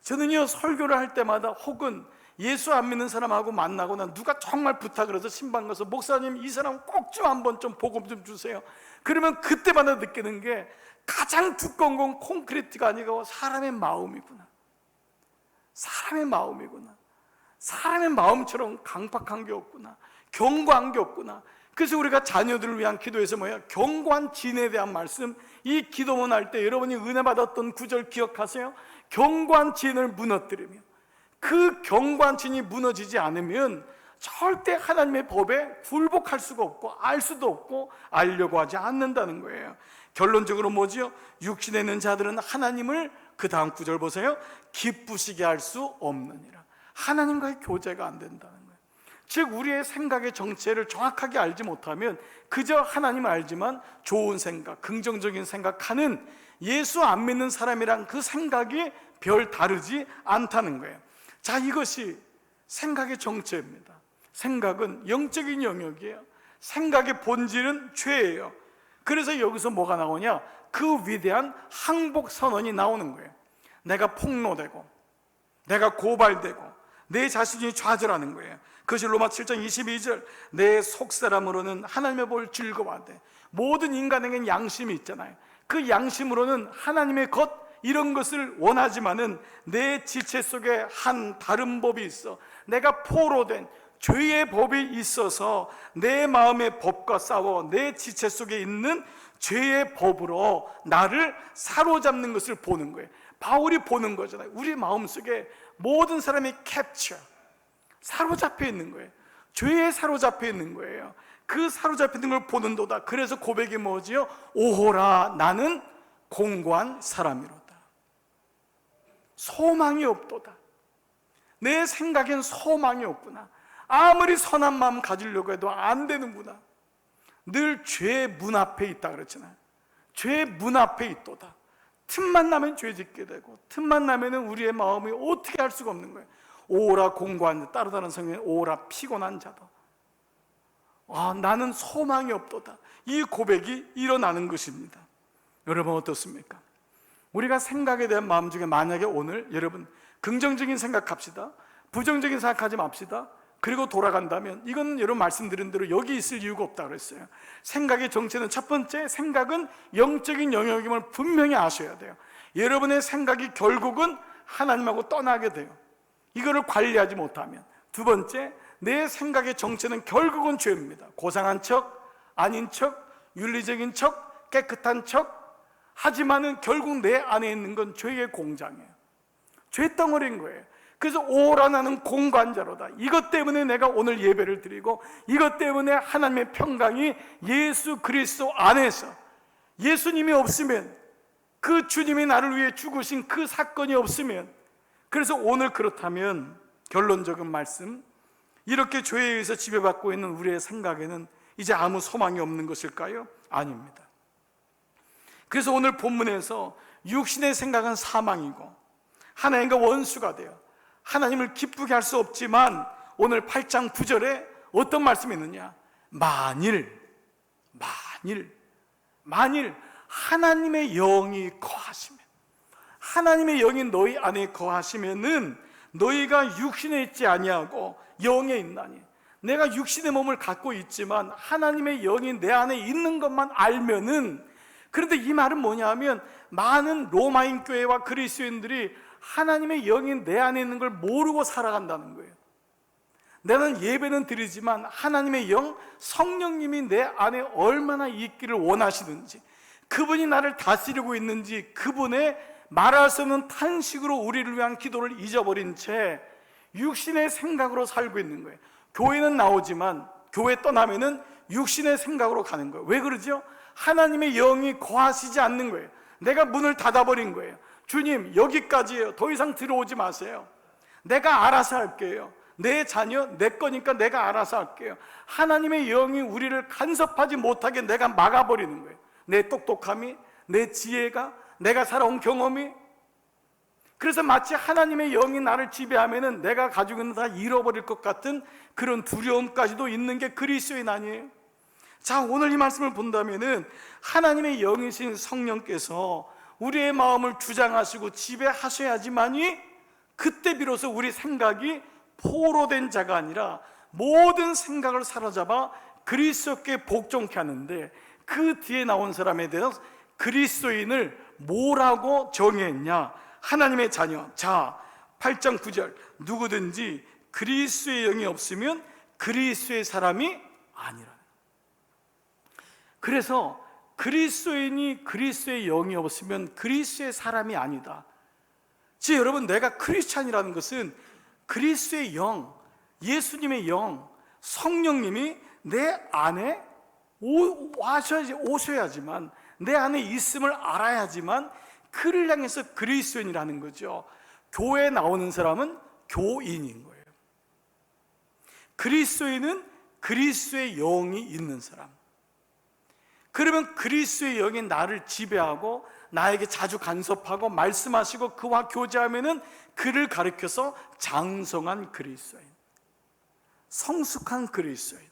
저는요, 설교를 할 때마다 혹은 예수 안 믿는 사람하고 만나거나 누가 정말 부탁을 해서 신방 가서 목사님 이 사람 꼭 좀 한번 좀 복음 좀 주세요. 그러면 그때마다 느끼는 게 가장 두꺼운 건 콘크리트가 아니고 사람의 마음이구나. 사람의 마음이구나. 사람의 마음처럼 강팍한 게 없구나. 견고한 게 없구나. 그래서 우리가 자녀들을 위한 기도에서 뭐야? 견고한 진에 대한 말씀, 이 기도문 할 때 여러분이 은혜 받았던 구절 기억하세요? 견고한 진을 무너뜨리며, 그 견고한 진이 무너지지 않으면 절대 하나님의 법에 굴복할 수가 없고 알 수도 없고 알려고 하지 않는다는 거예요. 결론적으로 뭐지요? 육신에 있는 자들은 하나님을, 그 다음 구절 보세요, 기쁘시게 할 수 없느니라. 하나님과의 교제가 안 된다는 거예요. 즉 우리의 생각의 정체를 정확하게 알지 못하면 그저 하나님을 알지만 좋은 생각, 긍정적인 생각하는 예수 안 믿는 사람이랑 그 생각이 별 다르지 않다는 거예요. 자, 이것이 생각의 정체입니다. 생각은 영적인 영역이에요. 생각의 본질은 죄예요. 그래서 여기서 뭐가 나오냐? 그 위대한 항복 선언이 나오는 거예요. 내가 폭로되고 내가 고발되고 내 자신이 좌절하는 거예요. 그것이 로마 7장 22절, 내 속사람으로는 하나님의 법을 즐거워하되. 모든 인간에게는 양심이 있잖아요. 그 양심으로는 하나님의 것, 이런 것을 원하지만은 내 지체 속에 한 다른 법이 있어. 내가 포로된 죄의 법이 있어서 내 마음의 법과 싸워 내 지체 속에 있는 죄의 법으로 나를 사로잡는 것을 보는 거예요. 바울이 보는 거잖아요. 우리 마음속에 모든 사람이 캡처, 사로잡혀 있는 거예요. 죄에 사로잡혀 있는 거예요. 그 사로잡히는 걸 보는도다. 그래서 고백이 뭐지요? 오호라, 나는 공고한 사람이로다. 소망이 없도다. 내 생각엔 소망이 없구나. 아무리 선한 마음 가지려고 해도 안 되는구나. 늘 죄의 문 앞에 있다 그랬잖아요. 죄의 문 앞에 있도다. 틈만 나면 죄 짓게 되고, 틈만 나면은 우리의 마음이 어떻게 할 수가 없는 거예요. 오라 공고한 자, 따로 다른 성경에 오라 피곤한 자도, 나는 소망이 없도다. 이 고백이 일어나는 것입니다. 여러분 어떻습니까? 우리가 생각에 대한 마음 중에 만약에 오늘 여러분 긍정적인 생각합시다, 부정적인 생각하지 맙시다, 그리고 돌아간다면, 이건 여러분 말씀드린 대로 여기 있을 이유가 없다고 그랬어요. 생각의 정체는, 첫 번째, 생각은 영적인 영역임을 분명히 아셔야 돼요. 여러분의 생각이 결국은 하나님하고 떠나게 돼요, 이거를 관리하지 못하면. 두 번째, 내 생각의 정체는 결국은 죄입니다. 고상한 척, 아닌 척, 윤리적인 척, 깨끗한 척, 하지만은 결국 내 안에 있는 건 죄의 공장이에요. 죄 덩어리인 거예요. 그래서 오라 나는 공관자로다. 이것 때문에 내가 오늘 예배를 드리고, 이것 때문에 하나님의 평강이 예수 그리스도 안에서, 예수님이 없으면, 그 주님이 나를 위해 죽으신 그 사건이 없으면, 그래서 오늘 그렇다면 결론적인 말씀, 이렇게 죄에 의해서 지배받고 있는 우리의 생각에는 이제 아무 소망이 없는 것일까요? 아닙니다. 그래서 오늘 본문에서 육신의 생각은 사망이고 하나님과 원수가 되어 하나님을 기쁘게 할 수 없지만, 오늘 8장 9절에 어떤 말씀이 있느냐? 만일 하나님의 영이 거하시면, 하나님의 영이 너희 안에 거하시면은 너희가 육신에 있지 아니하고 영에 있나니. 내가 육신의 몸을 갖고 있지만 하나님의 영이 내 안에 있는 것만 알면은, 그런데 이 말은 뭐냐면, 많은 로마인 교회와 그리스도인들이 하나님의 영이 내 안에 있는 걸 모르고 살아간다는 거예요. 나는 예배는 드리지만 하나님의 영, 성령님이 내 안에 얼마나 있기를 원하시는지, 그분이 나를 다스리고 있는지, 그분의 말할 수 없는 탄식으로 우리를 위한 기도를 잊어버린 채 육신의 생각으로 살고 있는 거예요. 교회는 나오지만 교회 떠나면은 육신의 생각으로 가는 거예요. 왜 그러죠? 하나님의 영이 거하시지 않는 거예요. 내가 문을 닫아버린 거예요. 주님, 여기까지예요. 더 이상 들어오지 마세요. 내가 알아서 할게요. 내 자녀 내 거니까 내가 알아서 할게요. 하나님의 영이 우리를 간섭하지 못하게 내가 막아버리는 거예요. 내 똑똑함이, 내 지혜가, 내가 살아온 경험이. 그래서 마치 하나님의 영이 나를 지배하면은 내가 가지고 있는 다 잃어버릴 것 같은 그런 두려움까지도 있는 게 그리스도인 아니에요? 자, 오늘 이 말씀을 본다면은 하나님의 영이신 성령께서 우리의 마음을 주장하시고 지배하셔야지만이, 그때 비로소 우리 생각이 포로된 자가 아니라 모든 생각을 사로잡아 그리스도께 복종케 하는데, 그 뒤에 나온 사람에 대해서 그리스도인을 뭐라고 정의했냐? 하나님의 자녀. 자, 8장 9절, 누구든지 그리스도의 영이 없으면 그리스도의 사람이 아니라. 그래서 그리스도인이 그리스도의 영이 없으면 그리스도의 사람이 아니다. 즉 여러분, 내가 크리스찬이라는 것은 그리스도의 영, 예수님의 영, 성령님이 내 안에 오셔야지만, 내 안에 있음을 알아야지만 그를 향해서 그리스도인이라는 거죠. 교회에 나오는 사람은 교인인 거예요. 그리스도인은 그리스도의 영이 있는 사람. 그러면 그리스도의 영이 나를 지배하고 나에게 자주 간섭하고 말씀하시고 그와 교제하면은 그를 가리켜서 장성한 그리스도인, 성숙한 그리스도인,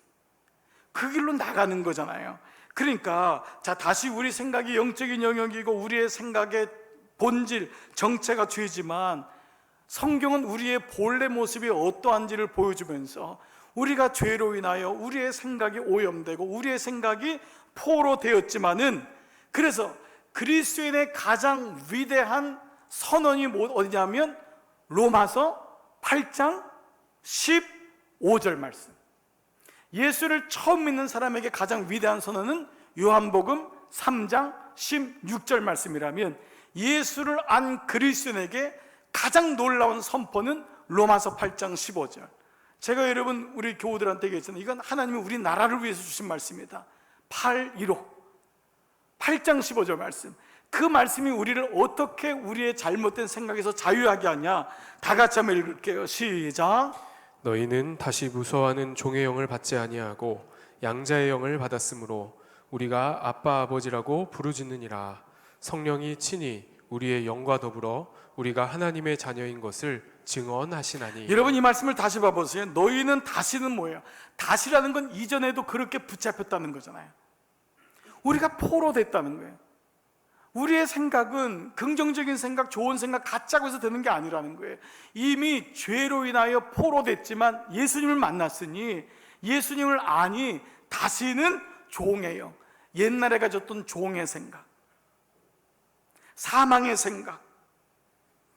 그 길로 나가는 거잖아요. 그러니까 자, 다시 우리 생각이 영적인 영역이고 우리의 생각의 본질, 정체가 죄지만, 성경은 우리의 본래 모습이 어떠한지를 보여주면서 우리가 죄로 인하여 우리의 생각이 오염되고 우리의 생각이 포로되었지만은, 그래서 그리스도인의 가장 위대한 선언이 어디냐면 로마서 8장 15절 말씀. 예수를 처음 믿는 사람에게 가장 위대한 선언은 요한복음 3장 16절 말씀이라면, 예수를 안 그리스도인에게 가장 놀라운 선포는 로마서 8장 15절. 제가 여러분 우리 교우들한테 얘기했잖아요. 이건 하나님이 우리 나라를 위해서 주신 말씀이다. 8.15 8장 15절 말씀. 그 말씀이 우리를 어떻게 우리의 잘못된 생각에서 자유하게 하냐? 다 같이 한번 읽을게요. 시작. 너희는 다시 무서워하는 종의 영을 받지 아니하고 양자의 영을 받았으므로 우리가 아빠 아버지라고 부르짖느니라. 성령이 친히 우리의 영과 더불어 우리가 하나님의 자녀인 것을 증언하시나니. 여러분, 이 말씀을 다시 봐보세요. 너희는 다시는 뭐예요? 다시라는 건 이전에도 그렇게 붙잡혔다는 거잖아요. 우리가 포로됐다는 거예요. 우리의 생각은 긍정적인 생각, 좋은 생각 갖자고 해서 되는 게 아니라는 거예요. 이미 죄로 인하여 포로됐지만 예수님을 만났으니, 예수님을 아니 다시는 종의 영, 옛날에 가졌던 종의 생각, 사망의 생각,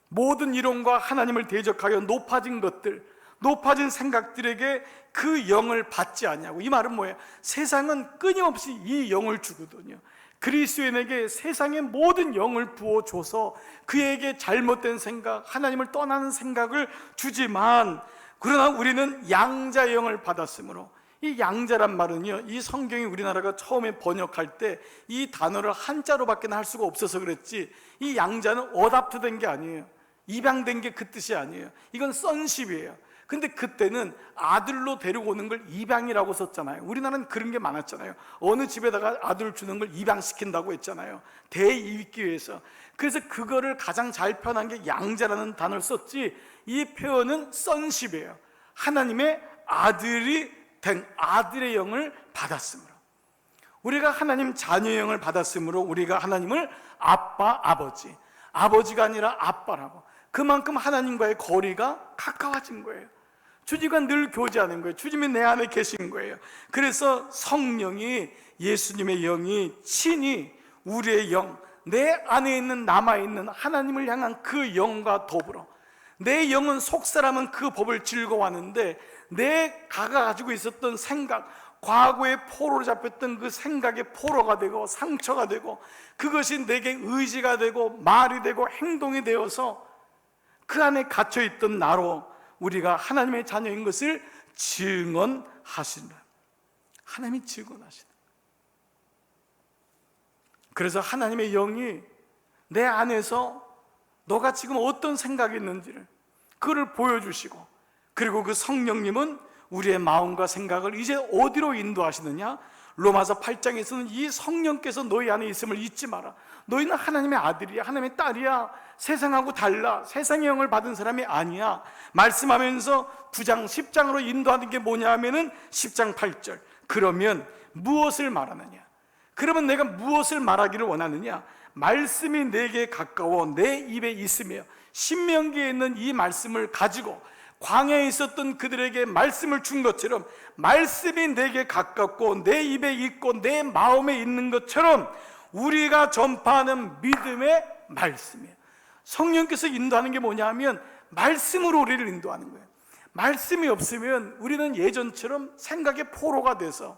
모든 이론과 하나님을 대적하여 높아진 것들, 높아진 생각들에게 그 영을 받지 않냐고. 이 말은 뭐예요? 세상은 끊임없이 이 영을 주거든요. 그리스도인에게 세상의 모든 영을 부어줘서 그에게 잘못된 생각, 하나님을 떠나는 생각을 주지만, 그러나 우리는 양자의 영을 받았으므로, 이 양자란 말은요, 이 성경이 우리나라가 처음에 번역할 때 이 단어를 한자로밖에 할 수가 없어서 그랬지, 이 양자는 어답트된 게 아니에요. 입양된 게 그 뜻이 아니에요. 이건 sonship이에요. 근데 그때는 아들로 데려오는 걸 입양이라고 썼잖아요. 우리나라는 그런 게 많았잖아요. 어느 집에다가 아들을 주는 걸 입양시킨다고 했잖아요. 대입기 위해서. 그래서 그거를 가장 잘 표현한 게 양자라는 단어를 썼지, 이 표현은 sonship이에요. 하나님의 아들이 된, 아들의 영을 받았으므로, 우리가 하나님 자녀의 영을 받았으므로 우리가 하나님을 아빠, 아버지, 아버지가 아니라 아빠라고, 그만큼 하나님과의 거리가 가까워진 거예요. 주님과 늘 교제하는 거예요. 주님이 내 안에 계신 거예요. 그래서 성령이, 예수님의 영이 친히 우리의 영, 내 안에 있는, 남아있는 하나님을 향한 그 영과 더불어, 내 영은, 속사람은 그 법을 즐거워하는데 내가 가지고 있었던 생각, 과거에 포로로 잡혔던 그 생각의 포로가 되고 상처가 되고, 그것이 내게 의지가 되고 말이 되고 행동이 되어서 그 안에 갇혀있던 나로 우리가 하나님의 자녀인 것을 증언하신다. 하나님이 증언하신다. 그래서 하나님의 영이 내 안에서 너가 지금 어떤 생각이 있는지를 그를 보여주시고, 그리고 그 성령님은 우리의 마음과 생각을 이제 어디로 인도하시느냐? 로마서 8장에서는 이 성령께서 너희 안에 있음을 잊지 마라. 너희는 하나님의 아들이야, 하나님의 딸이야. 세상하고 달라. 세상의 영을 받은 사람이 아니야. 말씀하면서 9장 10장으로 인도하는 게 뭐냐 하면은 10장 8절. 그러면 무엇을 말하느냐? 그러면 내가 무엇을 말하기를 원하느냐? 말씀이 내게 가까워 내 입에 있으며, 신명기에 있는 이 말씀을 가지고 광야에 있었던 그들에게 말씀을 준 것처럼, 말씀이 내게 가깝고 내 입에 있고 내 마음에 있는 것처럼 우리가 전파하는 믿음의 말씀이에요. 성령께서 인도하는 게 뭐냐 하면 말씀으로 우리를 인도하는 거예요. 말씀이 없으면 우리는 예전처럼 생각의 포로가 돼서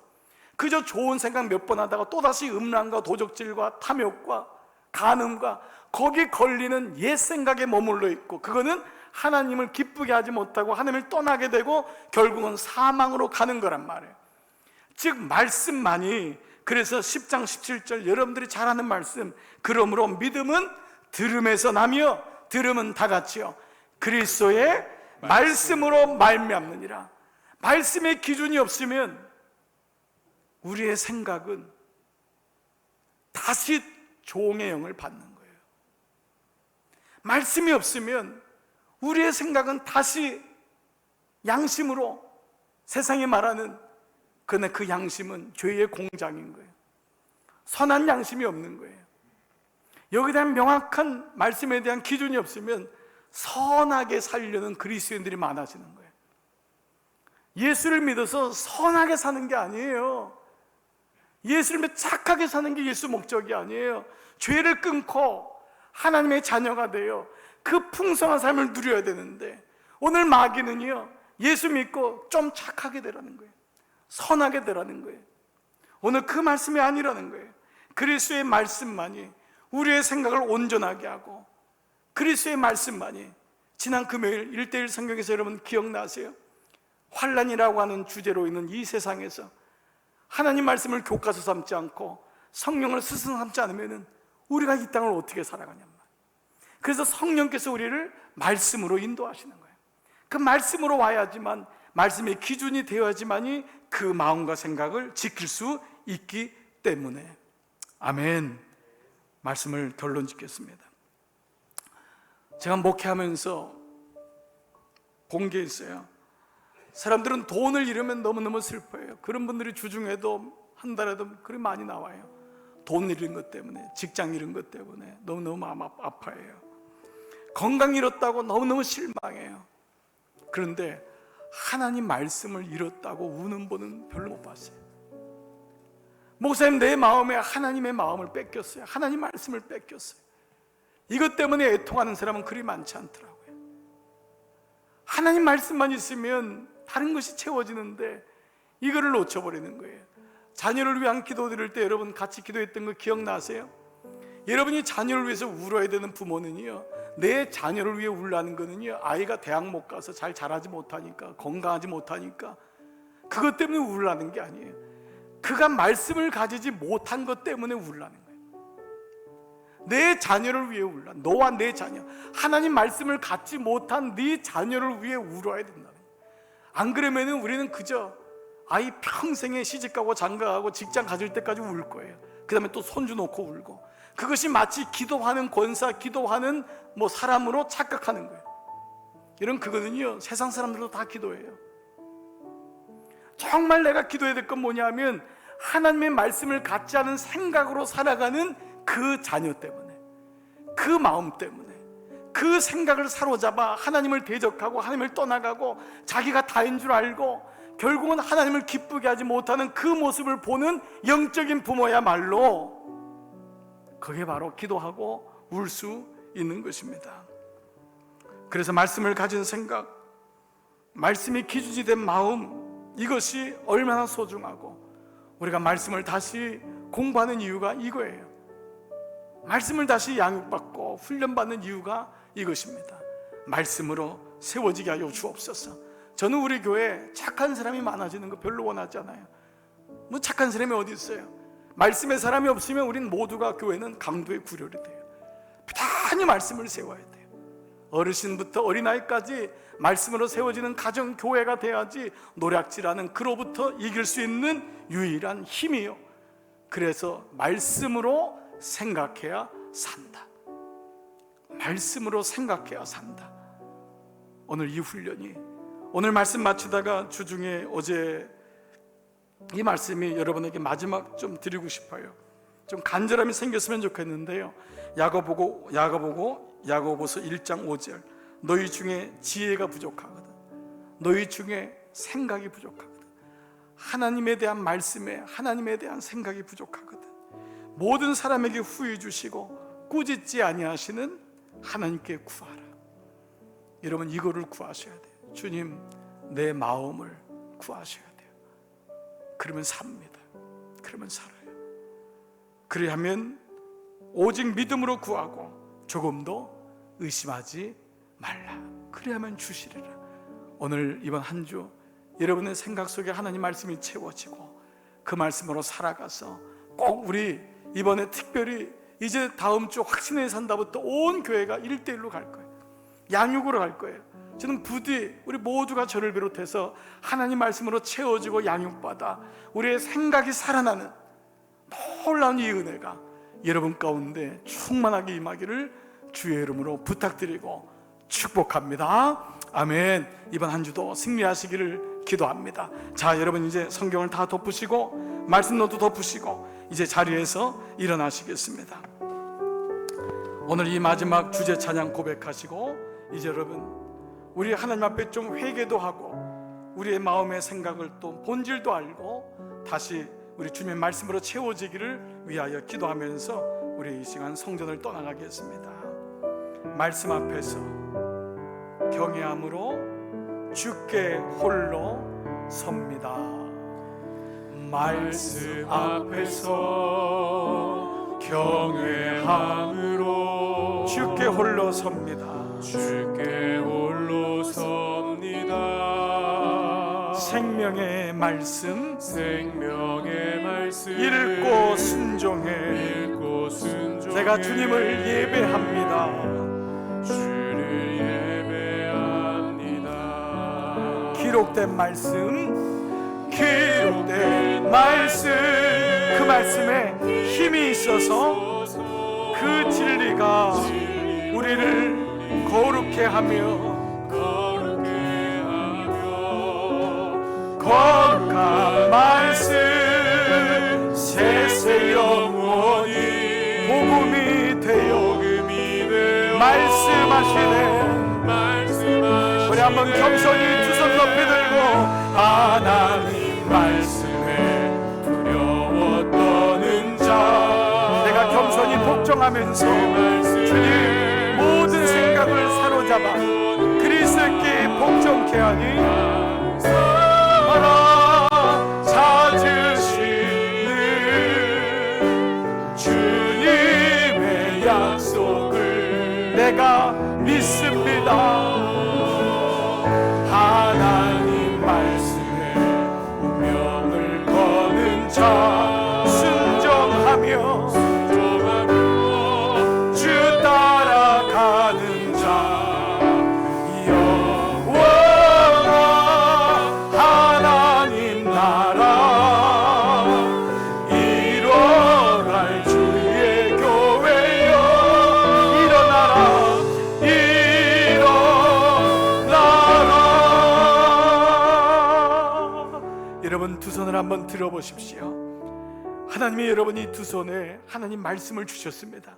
그저 좋은 생각 몇 번 하다가 또다시 음란과 도적질과 탐욕과 간음과 거기 걸리는 옛 생각에 머물러 있고, 그거는 하나님을 기쁘게 하지 못하고 하나님을 떠나게 되고 결국은 사망으로 가는 거란 말이에요. 즉 말씀만이, 그래서 10장 17절 여러분들이 잘 아는 말씀, 그러므로 믿음은 들음에서 나며 들음은 다 같이요 그리스도의 말씀으로 말미암느니라. 말씀의 기준이 없으면 우리의 생각은 다시 종의 영을 받는 거예요. 말씀이 없으면 우리의 생각은 다시 양심으로, 세상이 말하는, 그러나 그 양심은 죄의 공장인 거예요. 선한 양심이 없는 거예요. 여기에 대한 명확한 말씀에 대한 기준이 없으면 선하게 살려는 그리스도인들이 많아지는 거예요. 예수를 믿어서 선하게 사는 게 아니에요. 예수를 믿어 착하게 사는 게 예수 목적이 아니에요. 죄를 끊고 하나님의 자녀가 되어 그 풍성한 삶을 누려야 되는데, 오늘 마귀는요, 예수 믿고 좀 착하게 되라는 거예요. 선하게 되라는 거예요. 오늘 그 말씀이 아니라는 거예요. 그리스도의 말씀만이 우리의 생각을 온전하게 하고, 그리스도의 말씀만이, 지난 금요일 1:1 성경에서 여러분 기억나세요? 환난이라고 하는 주제로 있는 이 세상에서 하나님 말씀을 교과서 삼지 않고 성령을 스승 삼지 않으면 우리가 이 땅을 어떻게 살아가냔 말이에요. 그래서 성령께서 우리를 말씀으로 인도하시는 거예요. 그 말씀으로 와야지만, 말씀의 기준이 되어야지만이 그 마음과 생각을 지킬 수 있기 때문에. 아멘. 말씀을 결론 짓겠습니다. 제가 목회하면서 본 게 있어요. 사람들은 돈을 잃으면 너무너무 슬퍼해요. 그런 분들이 주중에도 한 달에도 그리 많이 나와요. 돈 잃은 것 때문에, 직장 잃은 것 때문에 너무너무 마음 아파해요. 건강 잃었다고 너무너무 실망해요. 그런데 하나님 말씀을 잃었다고 우는 분은 별로 못 봤어요. 목사님, 내 마음에 하나님의 마음을 뺏겼어요. 하나님 말씀을 뺏겼어요. 이것 때문에 애통하는 사람은 그리 많지 않더라고요. 하나님 말씀만 있으면 다른 것이 채워지는데 이거를 놓쳐버리는 거예요. 자녀를 위한 기도 드릴 때 여러분 같이 기도했던 거 기억나세요? 여러분이 자녀를 위해서 울어야 되는 부모는요, 내 자녀를 위해 울라는 거는요, 아이가 대학 못 가서 잘 자라지 못하니까, 건강하지 못하니까 그것 때문에 울라는 게 아니에요. 그가 말씀을 가지지 못한 것 때문에 울라는 거예요. 내 자녀를 위해 울라. 너와 내 자녀, 하나님 말씀을 갖지 못한 네 자녀를 위해 울어야 된다. 안 그러면 우리는 그저 아이 평생에 시집가고 장가가고 직장 가질 때까지 울 거예요. 그 다음에 또 손주 놓고 울고, 그것이 마치 기도하는 권사, 기도하는 사람으로 착각하는 거예요. 이런 그거는요, 세상 사람들도 다 기도해요. 정말 내가 기도해야 될 건 뭐냐면 하나님의 말씀을 갖지 않은 생각으로 살아가는 그 자녀 때문에, 그 마음 때문에, 그 생각을 사로잡아 하나님을 대적하고 하나님을 떠나가고 자기가 다인 줄 알고 결국은 하나님을 기쁘게 하지 못하는 그 모습을 보는 영적인 부모야말로 그게 바로 기도하고 울 수 있는 것입니다. 그래서 말씀을 가진 생각, 말씀이 기준이 된 마음, 이것이 얼마나 소중하고 우리가 말씀을 다시 공부하는 이유가 이거예요. 말씀을 다시 양육받고 훈련받는 이유가 이것입니다. 말씀으로 세워지게 하여 주옵소서. 저는 우리 교회에 착한 사람이 많아지는 거 별로 원하지 않아요. 착한 사람이 어디 있어요? 말씀의 사람이 없으면 우린 모두가 교회는 강도의 구렬이 돼요. 부단히 말씀을 세워야 돼요. 어르신부터 어린아이까지 말씀으로 세워지는 가정 교회가 돼야지 노략질하는 그로부터 이길 수 있는 유일한 힘이요. 그래서 말씀으로 생각해야 산다. 말씀으로 생각해야 산다. 오늘 이 훈련이, 오늘 말씀 마치다가 주중에 어제 이 말씀이 여러분에게 마지막 좀 드리고 싶어요. 좀 간절함이 생겼으면 좋겠는데요. 야고보서 1장 5절, 너희 중에 지혜가 부족하거든, 너희 중에 생각이 부족하거든, 하나님에 대한 말씀에 하나님에 대한 생각이 부족하거든, 모든 사람에게 후히 주시고 꾸짖지 아니하시는 하나님께 구하라. 여러분, 이거를 구하셔야 돼요. 주님, 내 마음을 구하셔야 돼요. 그러면 삽니다. 그러면 살아요. 그리하면 오직 믿음으로 구하고 조금도 의심하지 말라. 그리하면 주시리라. 오늘 이번 한 주 여러분의 생각 속에 하나님 말씀이 채워지고 그 말씀으로 살아가서 꼭 우리 이번에 특별히 이제 다음 주 확신의 산다부터 온 교회가 1대1로 갈 거예요. 양육으로 갈 거예요. 저는 부디 우리 모두가 저를 비롯해서 하나님 말씀으로 채워지고 양육받아 우리의 생각이 살아나는 놀라운 이 은혜가 여러분 가운데 충만하게 임하기를 주의 이름으로 부탁드리고 축복합니다. 아멘. 이번 한 주도 승리하시기를 기도합니다. 자, 여러분 이제 성경을 다 덮으시고 말씀노트 덮으시고 이제 자리에서 일어나시겠습니다. 오늘 이 마지막 주제 찬양 고백하시고 이제 여러분 우리 하나님 앞에 좀 회개도 하고 우리의 마음의 생각을 또 본질도 알고 다시 우리 주님의 말씀으로 채워지기를 위하여 기도하면서 우리 이 시간 성전을 떠나가겠습니다. 말씀 앞에서 경외함으로 주께 홀로 섭니다. 말씀 앞에서 경외함으로 주께 홀로 섭니다. 주께 홀로 섭니다. 생명의 말씀 읽고 순종해 제가 주님을 예배합니다. 주를 예배합니다. 기록된 말씀 그 말씀에 힘이 있어서 그 진리가 우리를 거룩해 하며 거룩한 말씀 세세 영원히 복음이 되어 말씀하시네. 우리 한번 겸손히 두 손 높이 들고 하나님 말씀에 두려워 떠는 자, 내가 겸손히 복종하면서 주님 모든 생각을 사로잡아 그리스도께 복종케 하니 하나 찾으시는 주님의 약속을 내가 믿습니다. 하나님 말씀에 운명을 거는 자 순종하며 주 따라가는 자 영원한 하나님 나라 일어날 주의 교회여 일어나라 여러분 두 손을 한번 들어보십시오. 하나님이 여러분이 두 손에 하나님 말씀을 주셨습니다.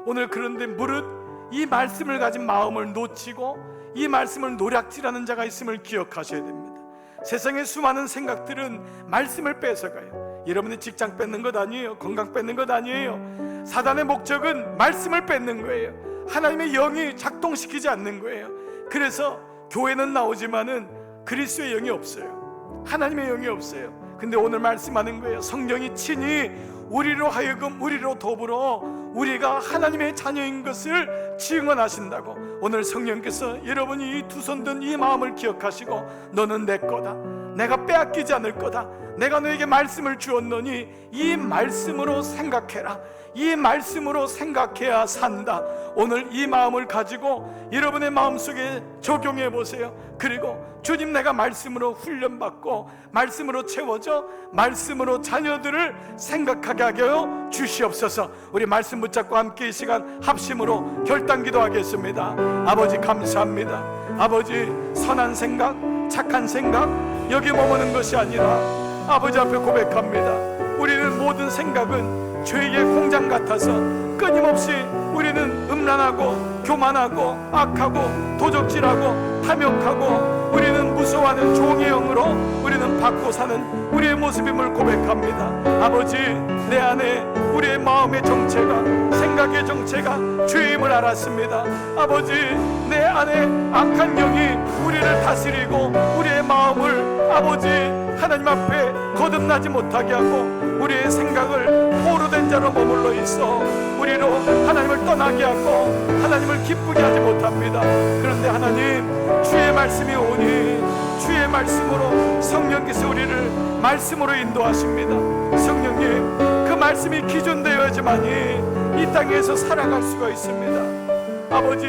오늘 그런데 무릇 이 말씀을 가진 마음을 놓치고 이 말씀을 노략질하는 자가 있음을 기억하셔야 됩니다. 세상의 수많은 생각들은 말씀을 뺏어가요. 여러분의 직장 뺏는 것 아니에요. 건강 뺏는 것 아니에요. 사단의 목적은 말씀을 뺏는 거예요. 하나님의 영이 작동시키지 않는 거예요. 그래서 교회는 나오지만은 그리스도의 영이 없어요. 하나님의 영이 없어요. 근데 오늘 말씀하는 거예요. 성령이 친히 우리로 하여금 우리로 더불어 우리가 하나님의 자녀인 것을 증언하신다고. 오늘 성령께서 여러분이 이 두 손 든 이 마음을 기억하시고 너는 내 거다, 내가 빼앗기지 않을 거다, 내가 너에게 말씀을 주었노니 이 말씀으로 생각해라, 이 말씀으로 생각해야 산다. 오늘 이 마음을 가지고 여러분의 마음속에 적용해 보세요. 그리고 주님 내가 말씀으로 훈련받고 말씀으로 채워져 말씀으로 자녀들을 생각하게 하여 주시옵소서. 우리 말씀 붙잡고 함께 이 시간 합심으로 결단 기도하겠습니다. 아버지 감사합니다. 아버지 선한 생각, 착한 생각 여기 머무는 것이 아니라 아버지 앞에 고백합니다. 우리는 모든 생각은 죄의 공장 같아서 끊임없이 우리는 음란하고 교만하고 악하고 도적질하고 탐욕하고 우리는 무서워하는 종의 영으로 우리는 받고 사는 우리의 모습임을 고백합니다. 아버지 내 안에 우리의 마음의 정체가 생각의 정체가 죄임을 알았습니다. 아버지 내 안에 악한 영이 우리를 다스리고 우리의 마음을 아버지 하나님 앞에 거듭나지 못하게 하고 우리의 생각을 포로된 자로 머물러 있어 우리로 하나님을 떠나게 하고 하나님을 기쁘게 하지 못합니다. 그런데 하나님 주의 말씀이 오니 주의 말씀으로 성령께서 우리를 말씀으로 인도하십니다. 성령님 그 말씀이 기준되어야지만이 이 땅에서 살아갈 수가 있습니다. 아버지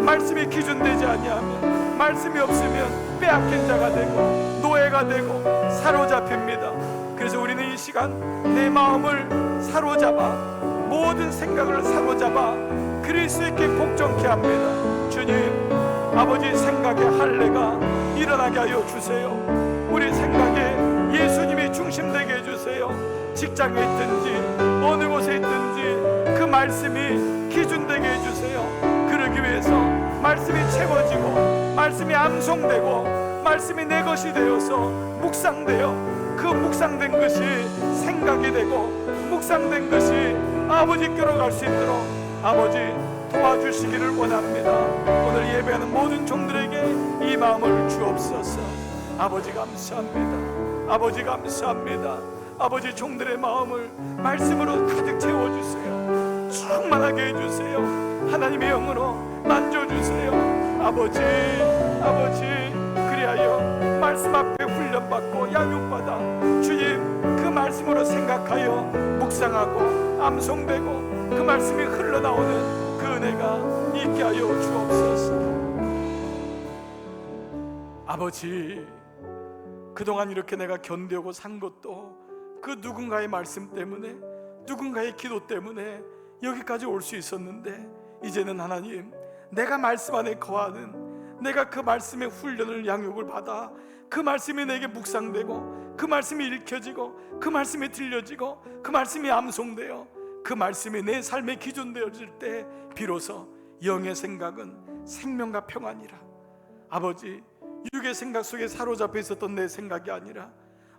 말씀이 기준되지 아니하면 말씀이 없으면 빼앗긴 자가 되고 노예가 되고 사로잡힙니다. 그래서 우리는 이 시간 내 마음을 사로잡아 모든 생각을 사로잡아 그리스도께 복종케 합니다. 주님 아버지 생각의 할례가 일어나게 하여 주세요. 우리 생각에 예수님이 중심되게 해주세요. 직장에 있든지 어느 곳에 있든지 그 말씀이 기준되게 해주세요. 그러기 위해서 말씀이 채워지고 말씀이 암송되고 말씀이 내 것이 되어서 묵상되어 그 묵상된 것이 생각이 되고 묵상된 것이 아버지께로 갈 수 있도록 아버지 도와주시기를 원합니다. 오늘 예배하는 모든 종들에게 이 마음을 주옵소서. 아버지 감사합니다. 아버지 감사합니다. 아버지 종들의 마음을 말씀으로 가득 채워주세요. 충만하게 해주세요. 하나님의 영으로 만져주세요. 아버지 그리하여 말씀 앞에 훈련받고 양육받아 주님 그 말씀으로 생각하여 묵상하고 암송되고 그 말씀이 흘러나오는 그 은혜가 있게 하여 주옵소서. 아버지 그동안 이렇게 내가 견뎌오고 산 것도 그 누군가의 말씀 때문에 누군가의 기도 때문에 여기까지 올 수 있었는데 이제는 하나님 내가 말씀 안에 거하는, 내가 그 말씀의 훈련을 양육을 받아 그 말씀이 내게 묵상되고 그 말씀이 읽혀지고 그 말씀이 들려지고 그 말씀이 암송되어 그 말씀이 내 삶의 기준 되어질 때 비로소 영의 생각은 생명과 평안이라. 아버지, 육의 생각 속에 사로잡혀 있었던 내 생각이 아니라,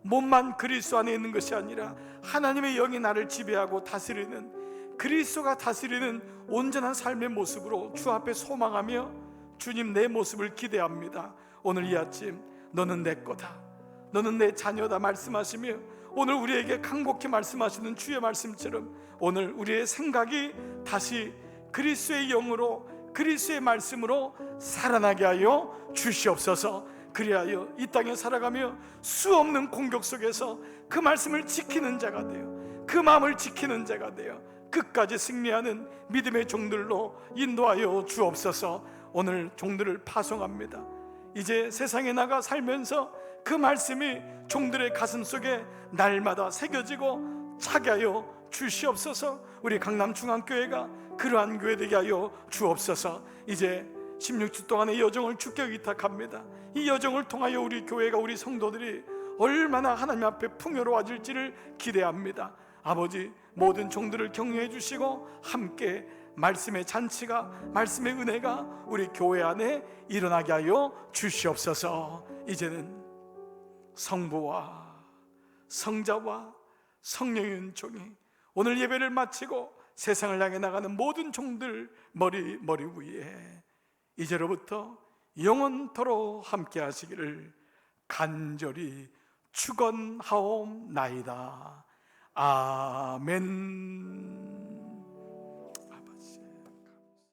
몸만 그리스도 안에 있는 것이 아니라 하나님의 영이 나를 지배하고 다스리는, 그리스도가 다스리는 온전한 삶의 모습으로 주 앞에 소망하며 주님 내 모습을 기대합니다. 오늘 이 아침 너는 내 거다, 너는 내 자녀다 말씀하시며 오늘 우리에게 간곡히 말씀하시는 주의 말씀처럼 오늘 우리의 생각이 다시 그리스도의 영으로, 그리스도의 말씀으로 살아나게 하여 주시옵소서. 그리하여 이 땅에 살아가며 수없는 공격 속에서 그 말씀을 지키는 자가 되어, 그 마음을 지키는 자가 되어 끝까지 승리하는 믿음의 종들로 인도하여 주옵소서. 오늘 종들을 파송합니다. 이제 세상에 나가 살면서 그 말씀이 종들의 가슴 속에 날마다 새겨지고 차게 하여 주시옵소서. 우리 강남중앙교회가 그러한 교회 되게 하여 주옵소서. 이제 16주 동안의 여정을 주께 의탁합니다. 이 여정을 통하여 우리 교회가, 우리 성도들이 얼마나 하나님 앞에 풍요로워질지를 기대합니다. 아버지, 모든 종들을 격려해 주시고 함께 말씀의 잔치가, 말씀의 은혜가 우리 교회 안에 일어나게 하여 주시옵소서. 이제는 성부와 성자와 성령의 은총이 오늘 예배를 마치고 세상을 향해 나가는 모든 종들 머리 위에 이제로부터 영원토록 함께 하시기를 간절히 축원하옵나이다. 아멘.